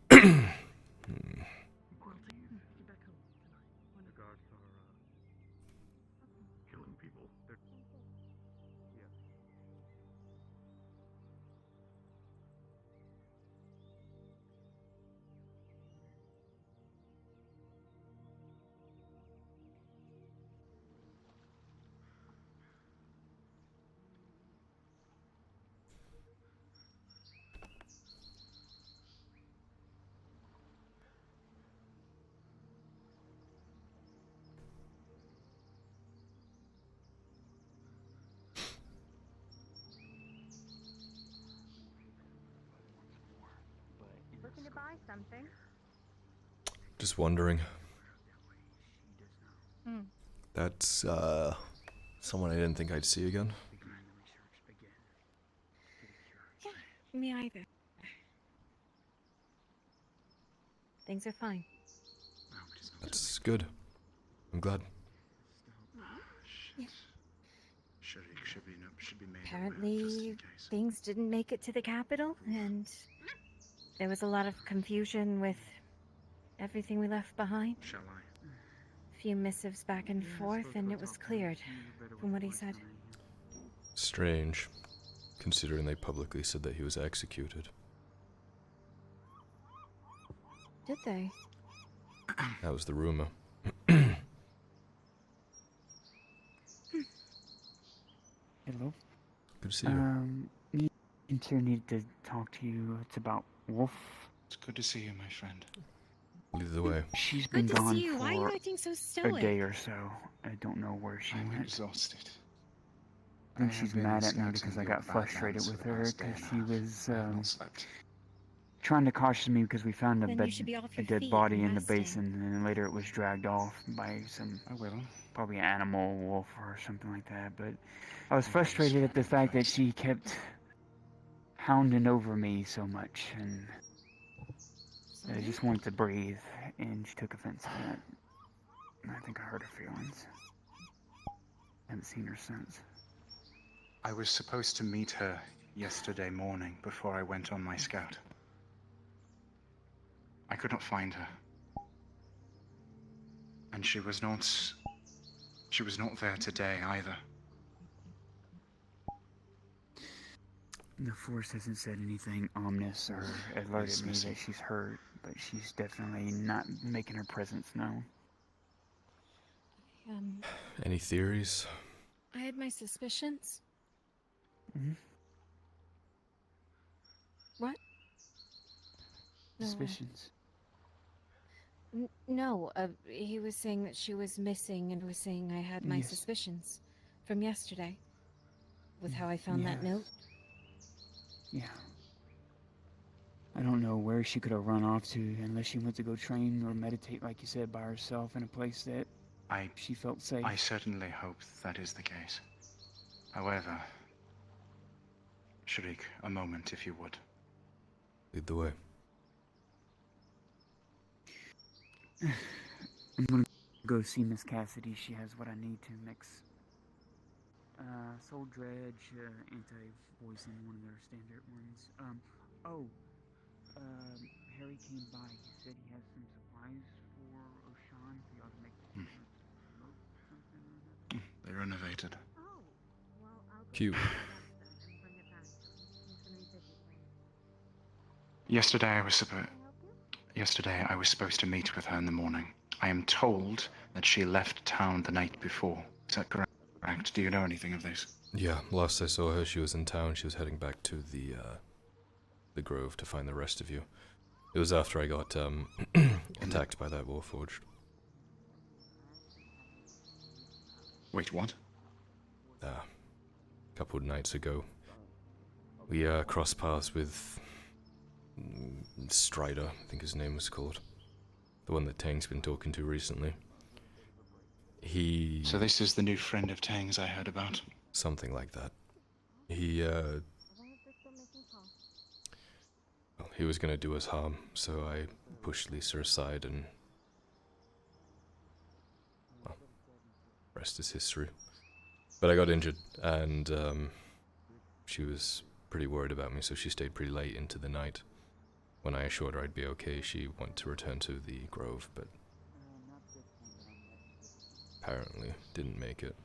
The guards are killing people. They're... Yeah. Looking to buy something? Just wondering. Hmm. That's, someone I didn't think I'd see again. Yeah, me either. Things are fine. That's good. I'm glad. Yeah. Should be made Apparently, things didn't make it to the capital, and there was a lot of confusion with everything we left behind. Shall I? A few missives back and forth, and it was cleared, from what he said. Strange, considering they publicly said that he was executed. Did they? That was the rumor. Hello? Good to see you. Me and Tyr need to talk to you. It's about Wolf. It's good to see you, my friend. Lead the way. She's been Good to gone see you. Why are you for acting so a stoic? day or so. I don't know where she I'm went. exhausted. I think I have she's been mad at me scouting because I the got frustrated Badlands with for the her past day because and a she half. was I have not slept. trying to caution me because we found Then you should be off a your dead feet body and in the resting. basin, and then later it was dragged off by some probably an animal, wolf or something like that. But I was frustrated at the fact that she kept hounding over me so much, and I just wanted to breathe, and she took offense to that. And I think I hurt her feelings. Haven't seen her since. I was supposed to meet her yesterday morning before I went on my scout. I could not find her. And she was not there today either. The Force hasn't said anything ominous or alerted me that she's hurt, but she's definitely not making her presence known. Any theories? I had my suspicions. Mm-hmm. What? No. Suspicions. No, he was saying that she was missing and was saying I had my Yes. suspicions from yesterday. With how I found that note. Yeah. I don't know where she could have run off to unless she went to go train or meditate, like you said, by herself in a place that she felt safe. I certainly hope that is the case. However, Sharik, a moment if you would. Lead the way. I'm gonna go see Miss Cassidy. She has what I need to mix. Soul Dredge, anti-poison, one of their standard ones. Harry came by. He said he has some supplies for Oshan. He ought to make something. They renovated. Cute. Yesterday I was supposed to meet with her in the morning. I am told that she left town the night before. Is that correct? Do you know anything of this? Yeah, last I saw her, she was in town. She was heading back to the grove to find the rest of you. It was after I got attacked by that warforged. Wait, what? A couple of nights ago, we crossed paths with Strider, I think his name was called. The one that Tang's been talking to recently. So this is the new friend of Tang's I heard about? Something like that. He he was gonna do us harm, so I pushed Lisa aside and... well, rest is history. But I got injured, and she was pretty worried about me, so she stayed pretty late into the night. When I assured her I'd be okay, she wanted to return to the grove, but apparently didn't make it.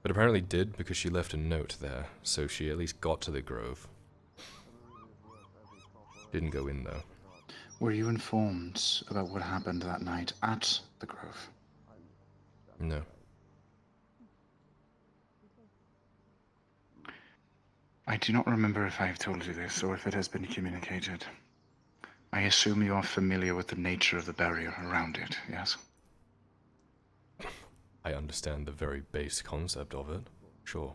But apparently did, because she left a note there, so she at least got to the grove. Didn't go in, though. Were you informed about what happened that night at the grove? No. I do not remember if I have told you this, or if it has been communicated. I assume you are familiar with the nature of the barrier around it, yes? I understand the very base concept of it, sure.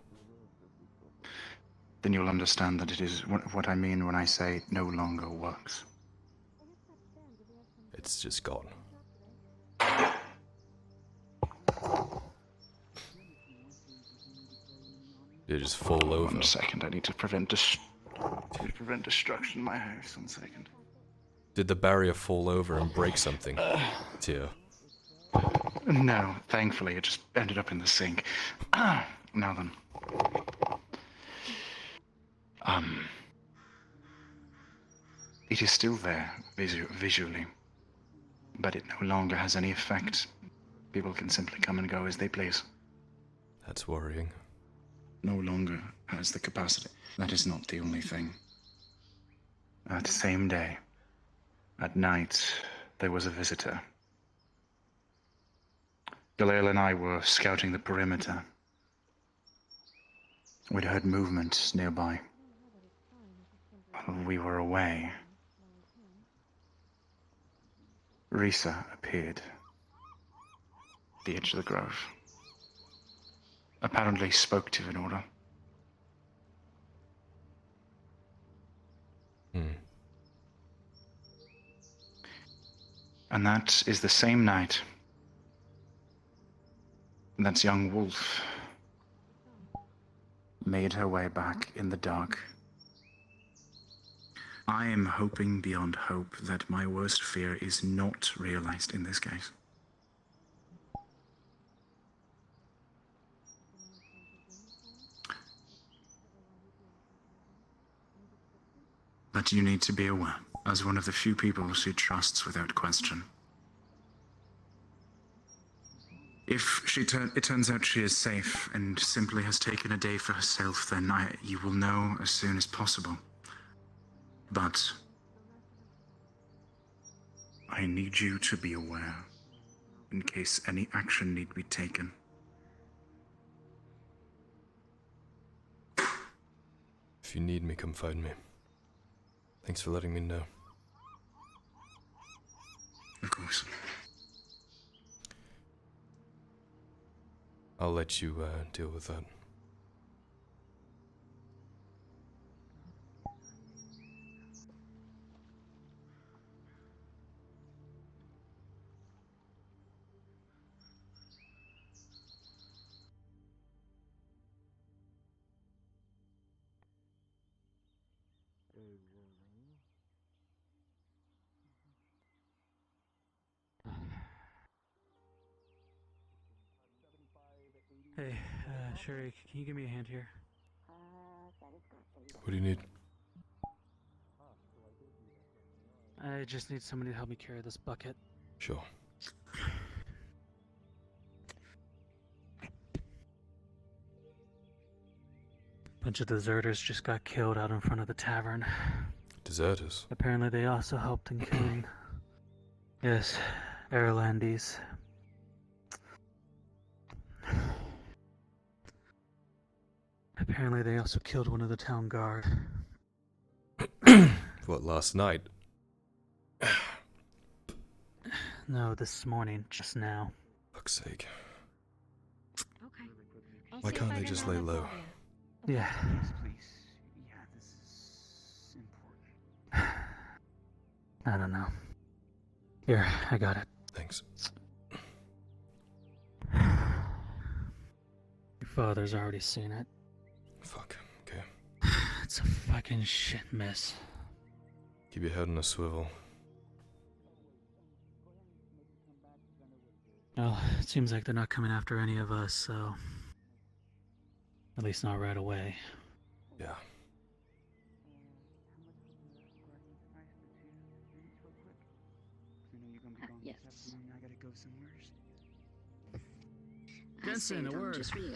Then you'll understand that it is what I mean when I say it no longer works. It's just gone. Did it just fall over? 1 second, I need to prevent destruction in my house. 1 second. Did the barrier fall over and break something? Tia. No, thankfully, it just ended up in the sink. Now then. It is still there, visually, but it no longer has any effect. People can simply come and go as they please. That's worrying. No longer has the capacity. That is not the only thing. That same day, at night, there was a visitor. Galil and I were scouting the perimeter. We'd heard movement nearby. While we were away, Risa appeared at the edge of the grove. Apparently spoke to Venora. And that is the same night that young wolf made her way back in the dark. I am hoping beyond hope that my worst fear is not realized in this case. But you need to be aware, as one of the few people she trusts without question. If it turns out she is safe and simply has taken a day for herself, then you will know as soon as possible. But I need you to be aware, in case any action need be taken. If you need me, come find me. Thanks for letting me know. Of course. I'll let you deal with that. Hey, Sherry, can you give me a hand here? What do you need? I just need somebody to help me carry this bucket. Sure. Bunch of deserters just got killed out in front of the tavern. Deserters? Apparently they also helped in killing... yes, Airlandes. Apparently they also killed one of the town guard. What, last night? No, this morning, just now. Fuck's sake. Okay. Why can't they just lay low? Yeah. Please. Yeah, this is important. I don't know. Here, I got it. Thanks. Your father's already seen it. Fuck, okay. It's a fucking shit mess. Keep your head on a swivel. Well, it seems like they're not coming after any of us, so... At least not right away. Yeah. Yes. I gotta go somewhere. Jensen, a word. Just for you.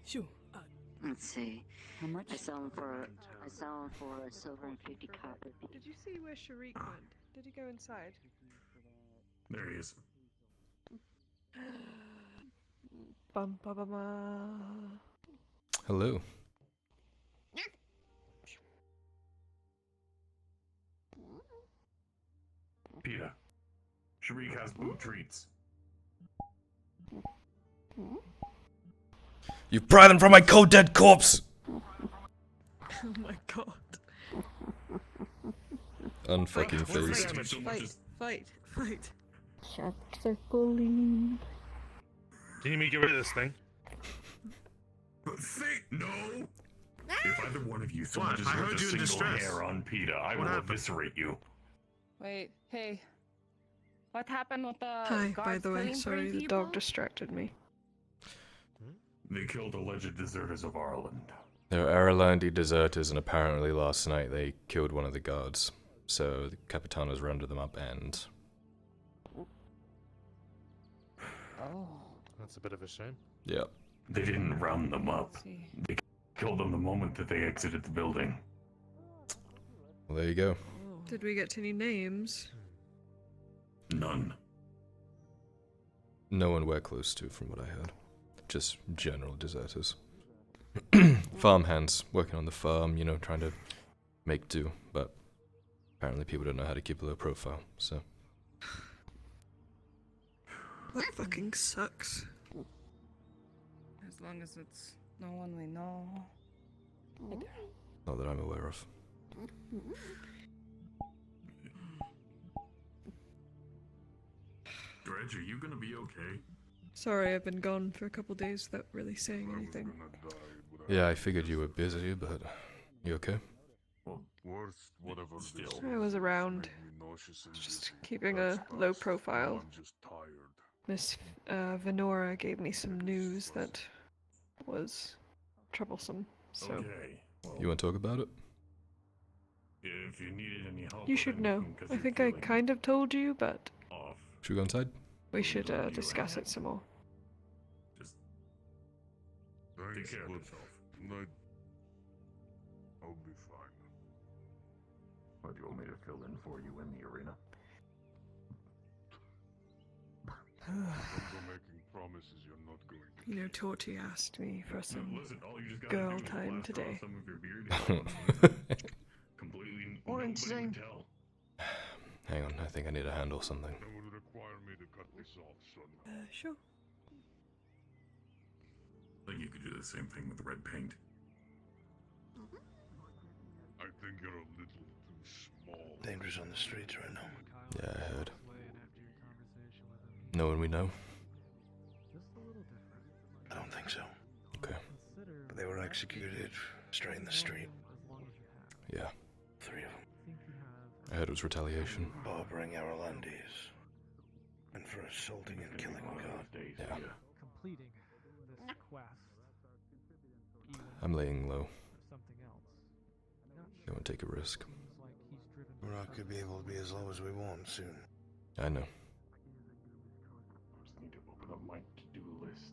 Sure. Let's see. How much? I sell them for a silver and 50 copper. Did you see where Sharik went? Did he go inside? There he is. Bum ba ba ba. Hello. Peter. Sharik has blue treats. You pry them from my cold dead corpse! Oh my god. Unfucking faced. Fight. Shark circling. Can you get rid of this thing? But no! If either one of you so much as I hurt heard a you in single distress. hair on Peter, I will eviscerate you. Wait, hey. What happened with the Hi, by guards the way, killing sorry, three the dog people? distracted me. They killed alleged deserters of Ireland. They're Aralandi deserters, and apparently last night they killed one of the guards. So the Capitanos rounded them up and... Oh. That's a bit of a shame. Yep. They didn't round them up. They killed them the moment that they exited the building. Well, there you go. Did we get any names? None. No one we're close to, from what I heard. Just general deserters. Farmhands, working on the farm, you know, trying to make do, but apparently people don't know how to keep a low profile, so... That fucking sucks. As long as it's no one we know. Not that I'm aware of. Dredge, are you gonna be okay? Sorry, I've been gone for a couple days without really saying anything. Yeah, I figured you were busy, but you okay? I was around, just keeping a low profile. Miss Venora gave me some news that was troublesome, so... Okay. You want to talk about it? If you needed any help, You should know. I think I kind of told you, but Should we go inside? we should discuss it some more. Take care of yourself. I'll be fine. What do you want me to fill in for you in the arena? Don't go making promises you're not going to. You know, Torty asked me for some Listen, all you just gotta girl do is time blast today. off some of your beard. Completely nobody would tell. Hang on, I think I need to handle something. That would require me to cut this off, son. Sure. Like you could do the same thing with red paint. I think you're a little too small. Dangerous on the streets right now. Yeah, I heard. No one we know? I don't think so. Okay. But they were executed straight in the street. Yeah. 3 of them. I heard it was retaliation. Harboring Aralandis. And for assaulting and killing a god. Yeah. Completing this quest. I'm laying low. Something else. Don't want to take a risk. We're not gonna be able to be as low as we want soon. I know. Just need to open up my to-do list.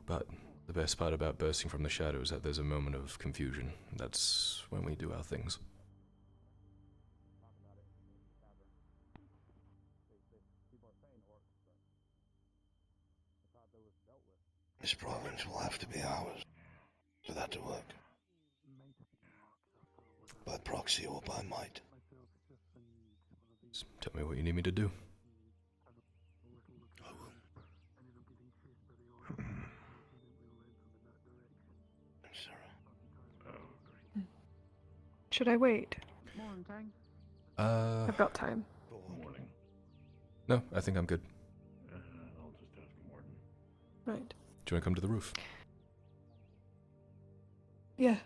But the best part about bursting from the shadows is that there's a moment of confusion. That's when we do our things. This province will have to be ours for that to work. By proxy or by might. Just tell me what you need me to do. Should I wait? Morning. I've got time. Morning. No, I think I'm good. I'll just ask Morton. Right. Do you want to come to the roof? Yeah.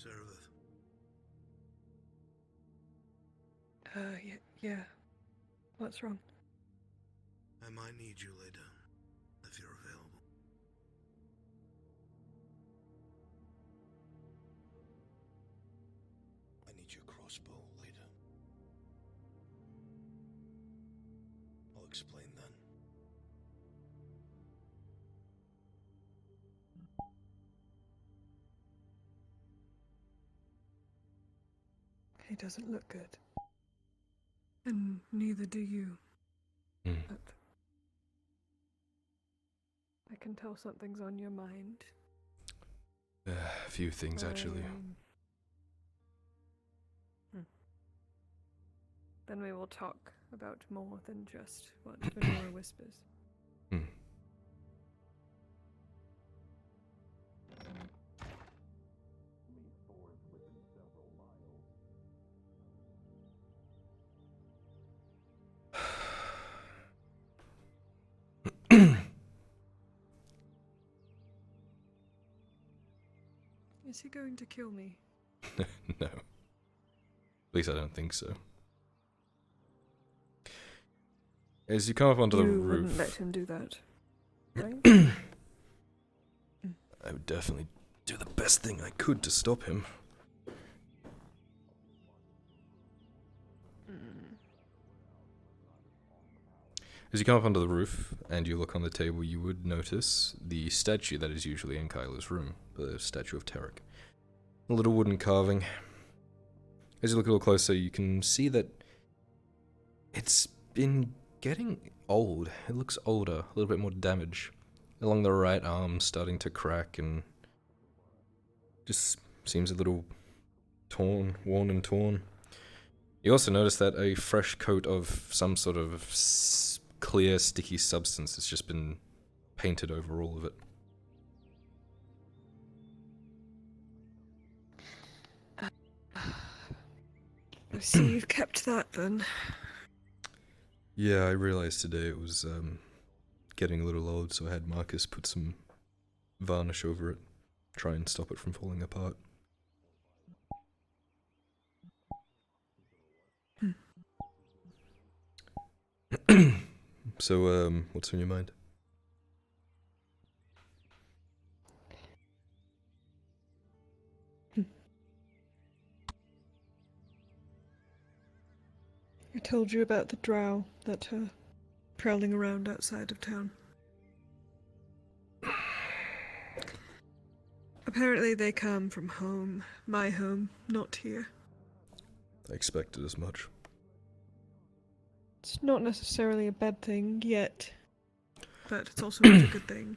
Seraph. Yeah. What's wrong? I might need you later, if you're available. I need your crossbow later. I'll explain then. He doesn't look good. And neither do you. But I can tell something's on your mind. A few things, actually. Then we will talk about more than just what Venora whispers. Is he going to kill me? No. At least I don't think so. As you come up onto the You roof... wouldn't let him do that, right? I would definitely do the best thing I could to stop him. As you come up onto the roof and you look on the table, you would notice the statue that is usually in Kyla's room, the statue of Tarek. A little wooden carving. As you look a little closer, you can see that it's been getting old. It looks older, a little bit more damage. Along the right arm, starting to crack and just seems a little worn and torn. You also notice that a fresh coat of some sort of clear, sticky substance has just been painted over all of it. I see you've kept that then. Yeah, I realized today it was getting a little old, so I had Marcus put some varnish over it, try and stop it from falling apart. So, what's on your mind? I told you about the drow that are prowling around outside of town. Apparently they come from home. My home, not here. I expected as much. It's not necessarily a bad thing yet, but it's also not a good thing.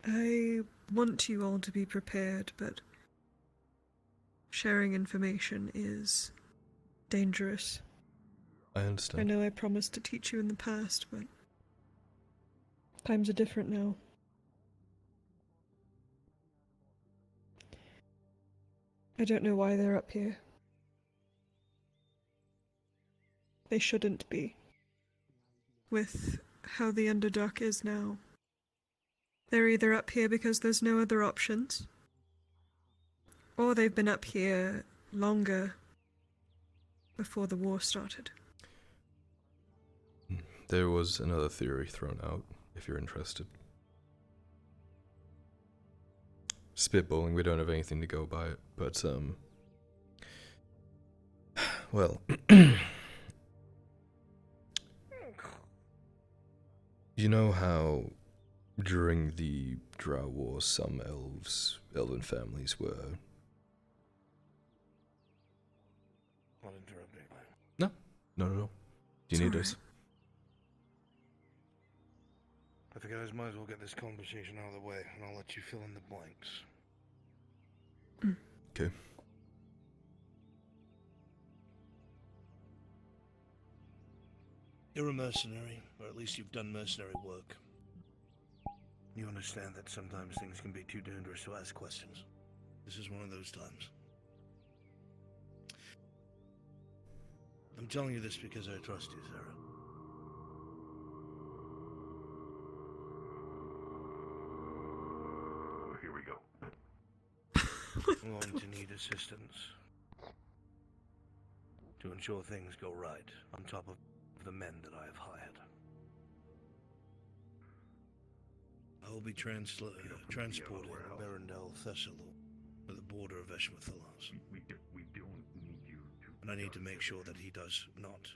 I want you all to be prepared, but sharing information is dangerous. I understand. I know I promised to teach you in the past, but times are different now. I don't know why they're up here. They shouldn't be. With how the Underdark is now. They're either up here because there's no other options, or they've been up here longer before the war started. There was another theory thrown out, if you're interested. Spitballing, we don't have anything to go by it, but, well, you know how during the Drow War some elven families were... Not interrupting. No, Not at all. Do you need us? I figure I might as well get this conversation out of the way, and I'll let you fill in the blanks. Okay. You're a mercenary, or at least you've done mercenary work. You understand that sometimes things can be too dangerous to ask questions. This is one of those times. I'm telling you this because I trust you, Sarah. Here we go. I'm going to need assistance to ensure things go right on top of the men that I have hired. I will be transported to Berendel Thessalu, at the border of Eshmathalas. We don't need you to... And I need to make sure that he does not.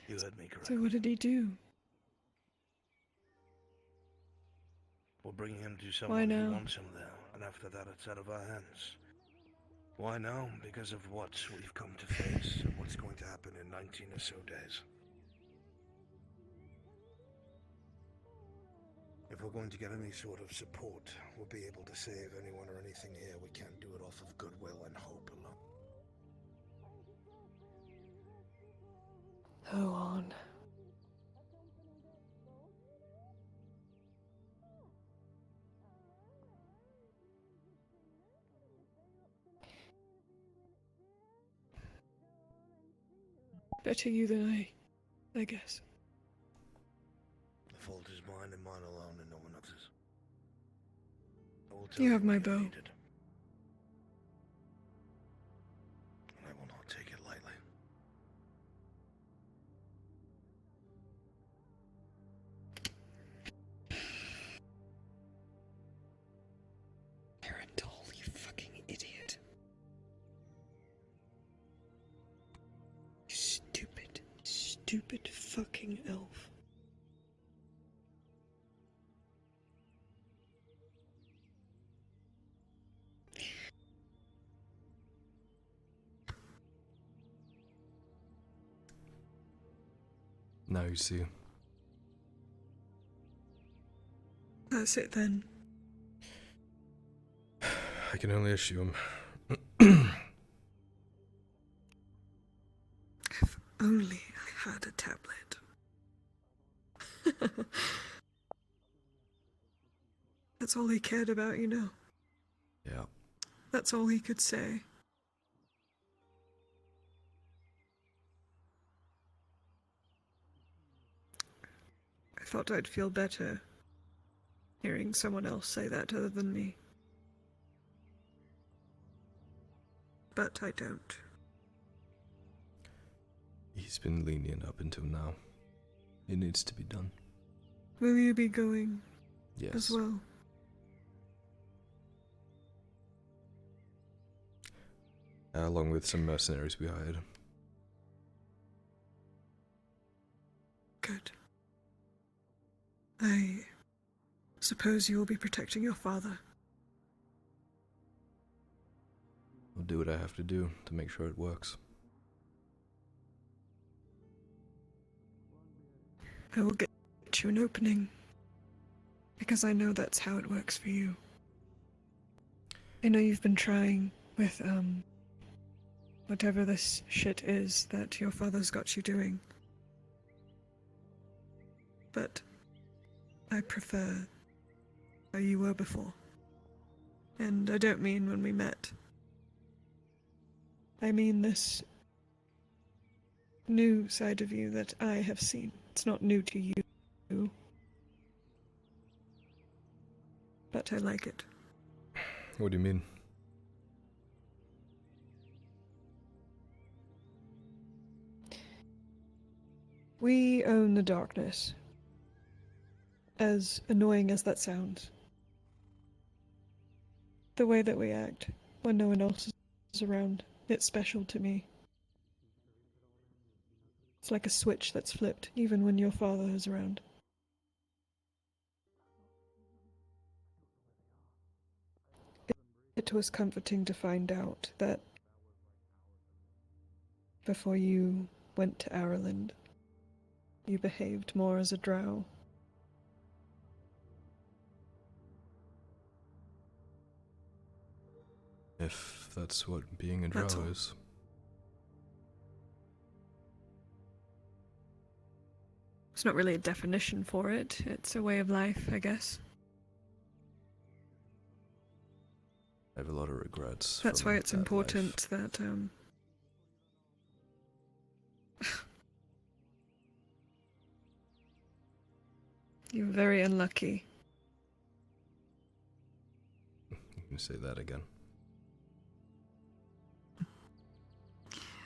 You heard me correctly. So what did he do? We're bringing him to Why someone now? who wants him there, and after that it's out of our hands. Why now? Because of what we've come to face and what's going to happen in 19 or so days. If we're going to get any sort of support, we'll be able to save anyone or anything here. We can't do it off of goodwill and hope alone. Go on. Better you than I guess. The fault is mine and mine alone and no one else's. I will tell You have my when bow. needed. And I will not take it lightly. Parentol, you fucking idiot. Stupid fucking elf. Now you see. That's it then. I can only assume. If only I had a tablet. That's all he cared about, you know. Yeah. That's all he could say. I thought I'd feel better hearing someone else say that other than me. But I don't. He's been lenient up until now. It needs to be done. Will you be going Yes. as well? Along with some mercenaries we hired. Good. I suppose you will be protecting your father. I'll do what I have to do to make sure it works. I will get you an opening, because I know that's how it works for you. I know you've been trying with, whatever this shit is that your father's got you doing. But I prefer how you were before. And I don't mean when we met. I mean this new side of you that I have seen. It's not new to you, but I like it. What do you mean? We own the darkness. As annoying as that sounds. The way that we act when no one else is around, it's special to me. It's like a switch that's flipped, even when your father is around. it was comforting to find out that before you went to Ireland, you behaved more as a drow. If that's what being a drow That's all. is. It's not really a definition for it. It's a way of life, I guess. I have a lot of regrets. That's from why it's that important life. that, you were very unlucky. You can say that again.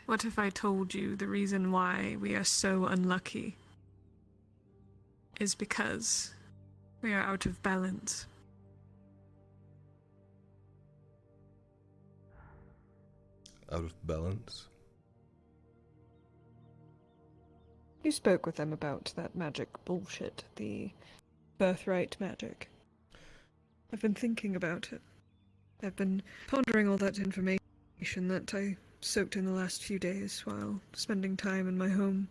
What if I told you the reason why we are so unlucky is because we are out of balance? Out of balance? You spoke with them about that magic bullshit, the birthright magic. I've been thinking about it. I've been pondering all that information that I soaked in the last few days while spending time in my home.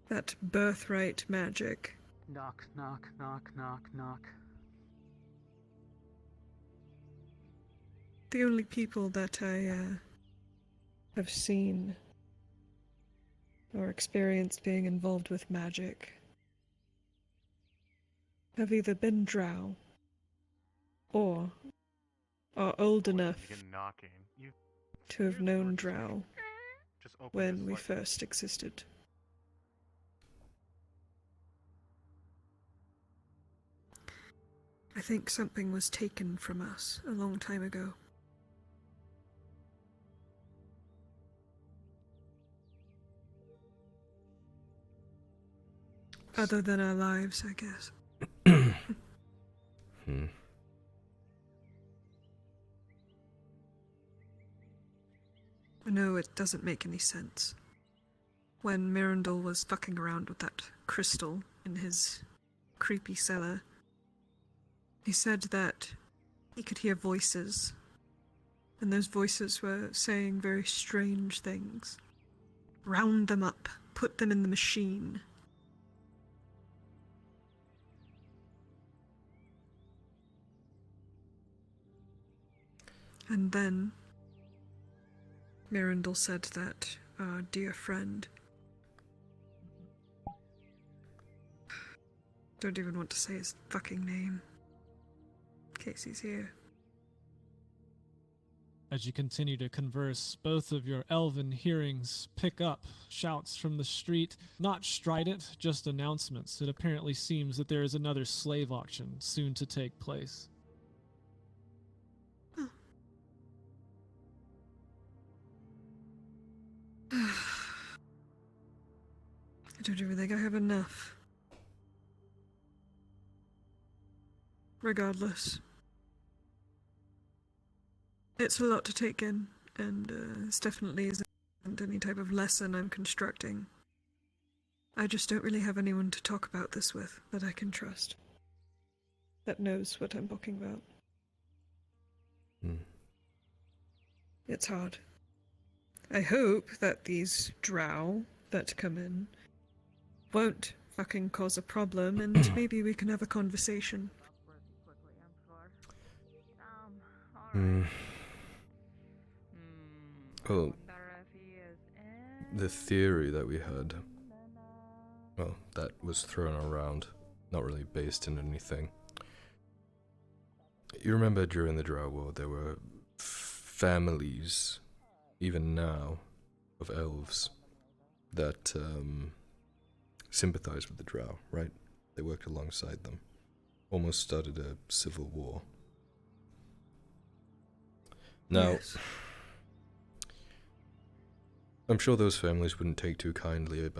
That birthright magic. Knock, knock, knock, knock, knock. The only people that I have seen or experienced being involved with magic have either been drow or are old enough to have known drow when we first existed. I think something was taken from us a long time ago. Other than our lives, I guess. I know it doesn't make any sense. When Mirandol was fucking around with that crystal in his creepy cellar, he said that he could hear voices, and those voices were saying very strange things. Round them up, put them in the machine. And then Mirandol said that our dear friend, don't even want to say his fucking name, in case he's here. As you continue to converse, both of your elven hearings pick up shouts from the street, not strident, just announcements. It apparently seems that there is another slave auction soon to take place. I don't even think I have enough. Regardless. It's a lot to take in, and this definitely isn't any type of lesson I'm constructing. I just don't really have anyone to talk about this with that I can trust. That knows what I'm talking about. It's hard. I hope that these drow that come in won't fucking cause a problem, and maybe we can have a conversation. Well, the theory that we had, well, that was thrown around, not really based in anything. You remember during the Drow War, there were families, even now, of elves that sympathized with the Drow, right? They worked alongside them. Almost started a civil war. Now, yes. I'm sure those families wouldn't take too kindly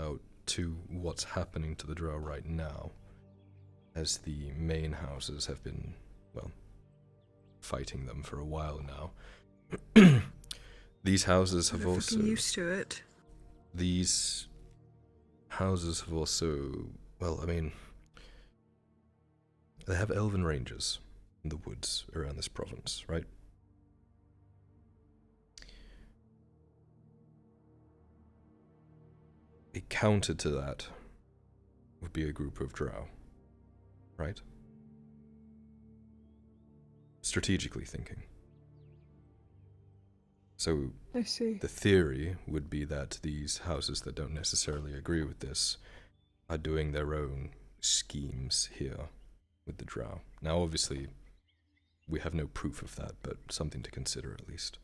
to what's happening to the Drow right now, as the main houses have been, well, fighting them for a while now. These houses have also... They're used to it. These houses have also, well, I mean, they have elven rangers, in the woods around this province, right? A counter to that would be a group of drow, right? Strategically thinking. So I see. The theory would be that these houses that don't necessarily agree with this are doing their own schemes here with the drow. Now, obviously, we have no proof of that, but something to consider at least.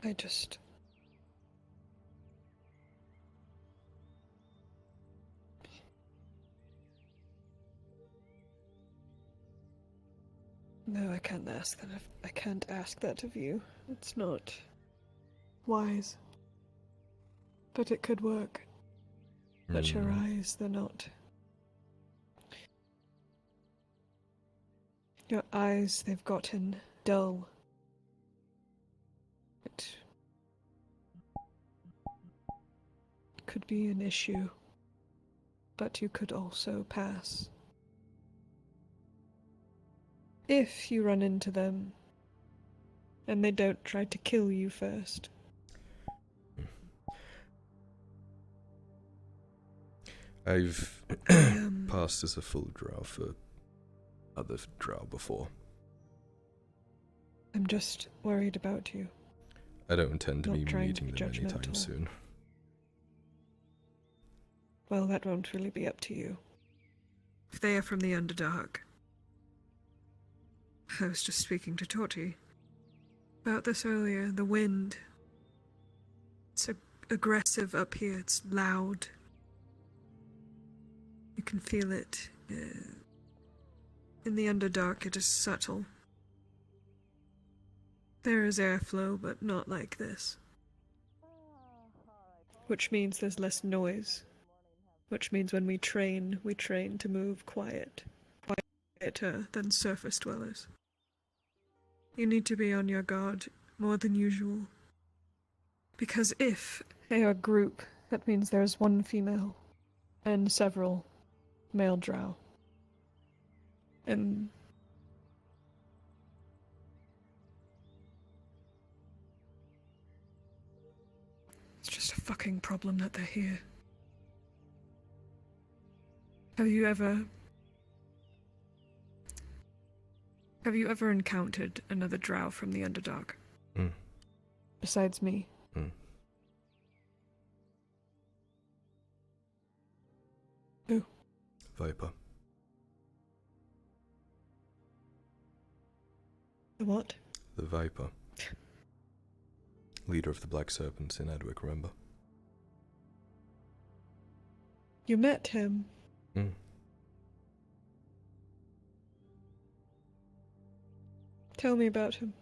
I just... No, I can't ask that. I can't ask that of you. It's not wise. But it could work. But your eyes, they're not. Your eyes, they've gotten dull. It could be an issue. But you could also pass. If you run into them, and they don't try to kill you first. I've passed as a full drow for other drow before. I'm just worried about you. I don't intend to Not be trying meeting to be them anytime judgmental. soon. Well, that won't really be up to you. If they are from the Underdark. I was just speaking to Torty about this earlier. The wind. It's aggressive up here. It's loud. You can feel it. In the Underdark, it is subtle. There is airflow, but not like this. Which means there's less noise. Which means when we train to move quieter than surface dwellers. You need to be on your guard more than usual. Because if they are a group, that means there's one female and several male drow. And it's just a fucking problem that they're here. Have you ever encountered another drow from the Underdark? Besides me? Who? Viper. The what? The Viper. Leader of the Black Serpents in Edwick, remember? You met him? Tell me about him.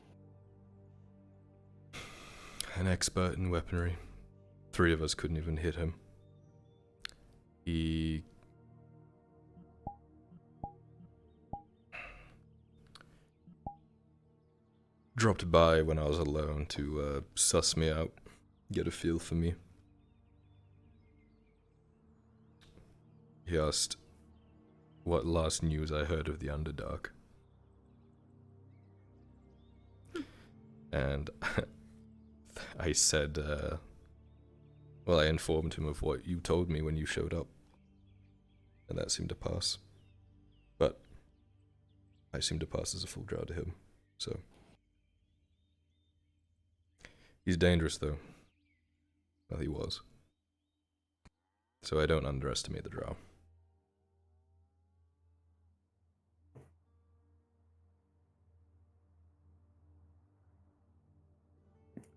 An expert in weaponry. 3 of us couldn't even hit him. He dropped by when I was alone to suss me out, get a feel for me. He asked what last news I heard of the Underdark. And I said, well, I informed him of what you told me when you showed up. And that seemed to pass. But I seemed to pass as a full drow to him, so. He's dangerous, though. Well, he was. So I don't underestimate the drow.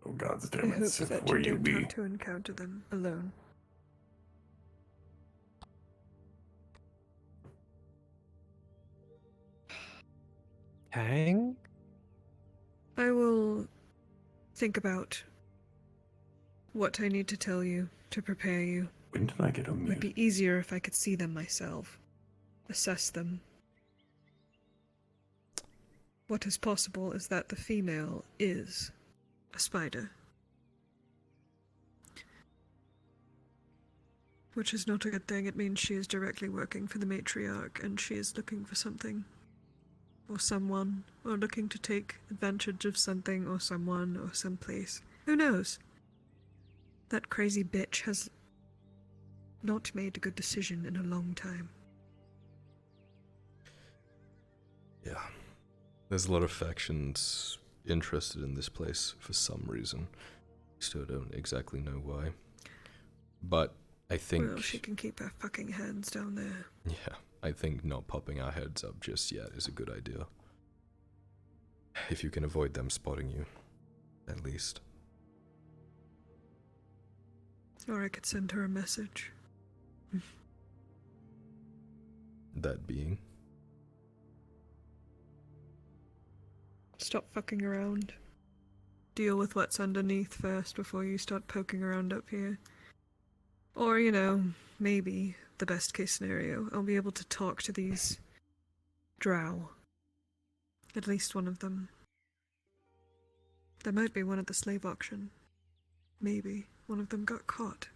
Oh, God's I damn hope it, Sith, that where you you don't be? have to encounter them alone. Hang? I will think about what I need to tell you to prepare you. When did I get a It would be easier if I could see them myself, assess them. What is possible is that the female is a spider. Which is not a good thing. It means she is directly working for the matriarch and she is looking for something. Or someone. Or looking to take advantage of something or someone or someplace. Who knows? That crazy bitch has not made a good decision in a long time. Yeah. There's a lot of factions interested in this place for some reason. Still don't exactly know why. But I think... Well, she can keep her fucking hands down there. Yeah, I think not popping our heads up just yet is a good idea. If you can avoid them spotting you, at least. Or I could send her a message. That being? Stop fucking around. Deal with what's underneath first before you start poking around up here. Or, you know, maybe, the best case scenario, I'll be able to talk to these drow. At least one of them. There might be one at the slave auction. Maybe one of them got caught.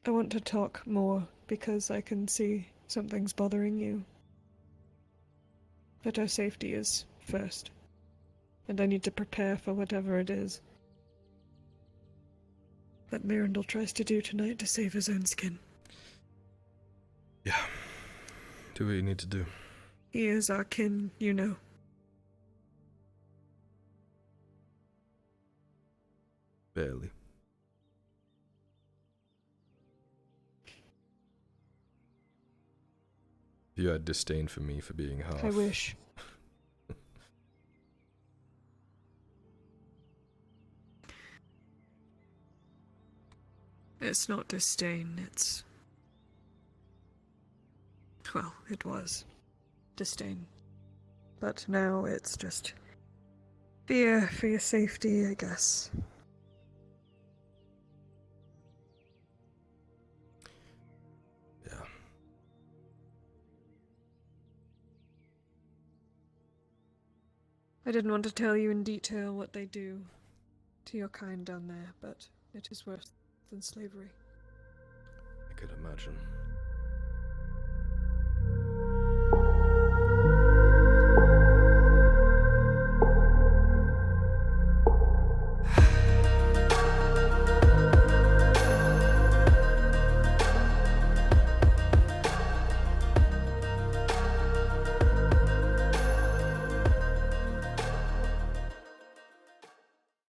I want to talk more because I can see something's bothering you. But our safety is first. And I need to prepare for whatever it is that Mirandel tries to do tonight to save his own skin. Yeah. Do what you need to do. He is our kin, you know. Barely. You had disdain for me for being half. I wish. It's not disdain, it's... Well, it was disdain. But now it's just fear for your safety, I guess. Yeah. I didn't want to tell you in detail what they do to your kind down there, but it is worse than slavery. I could imagine.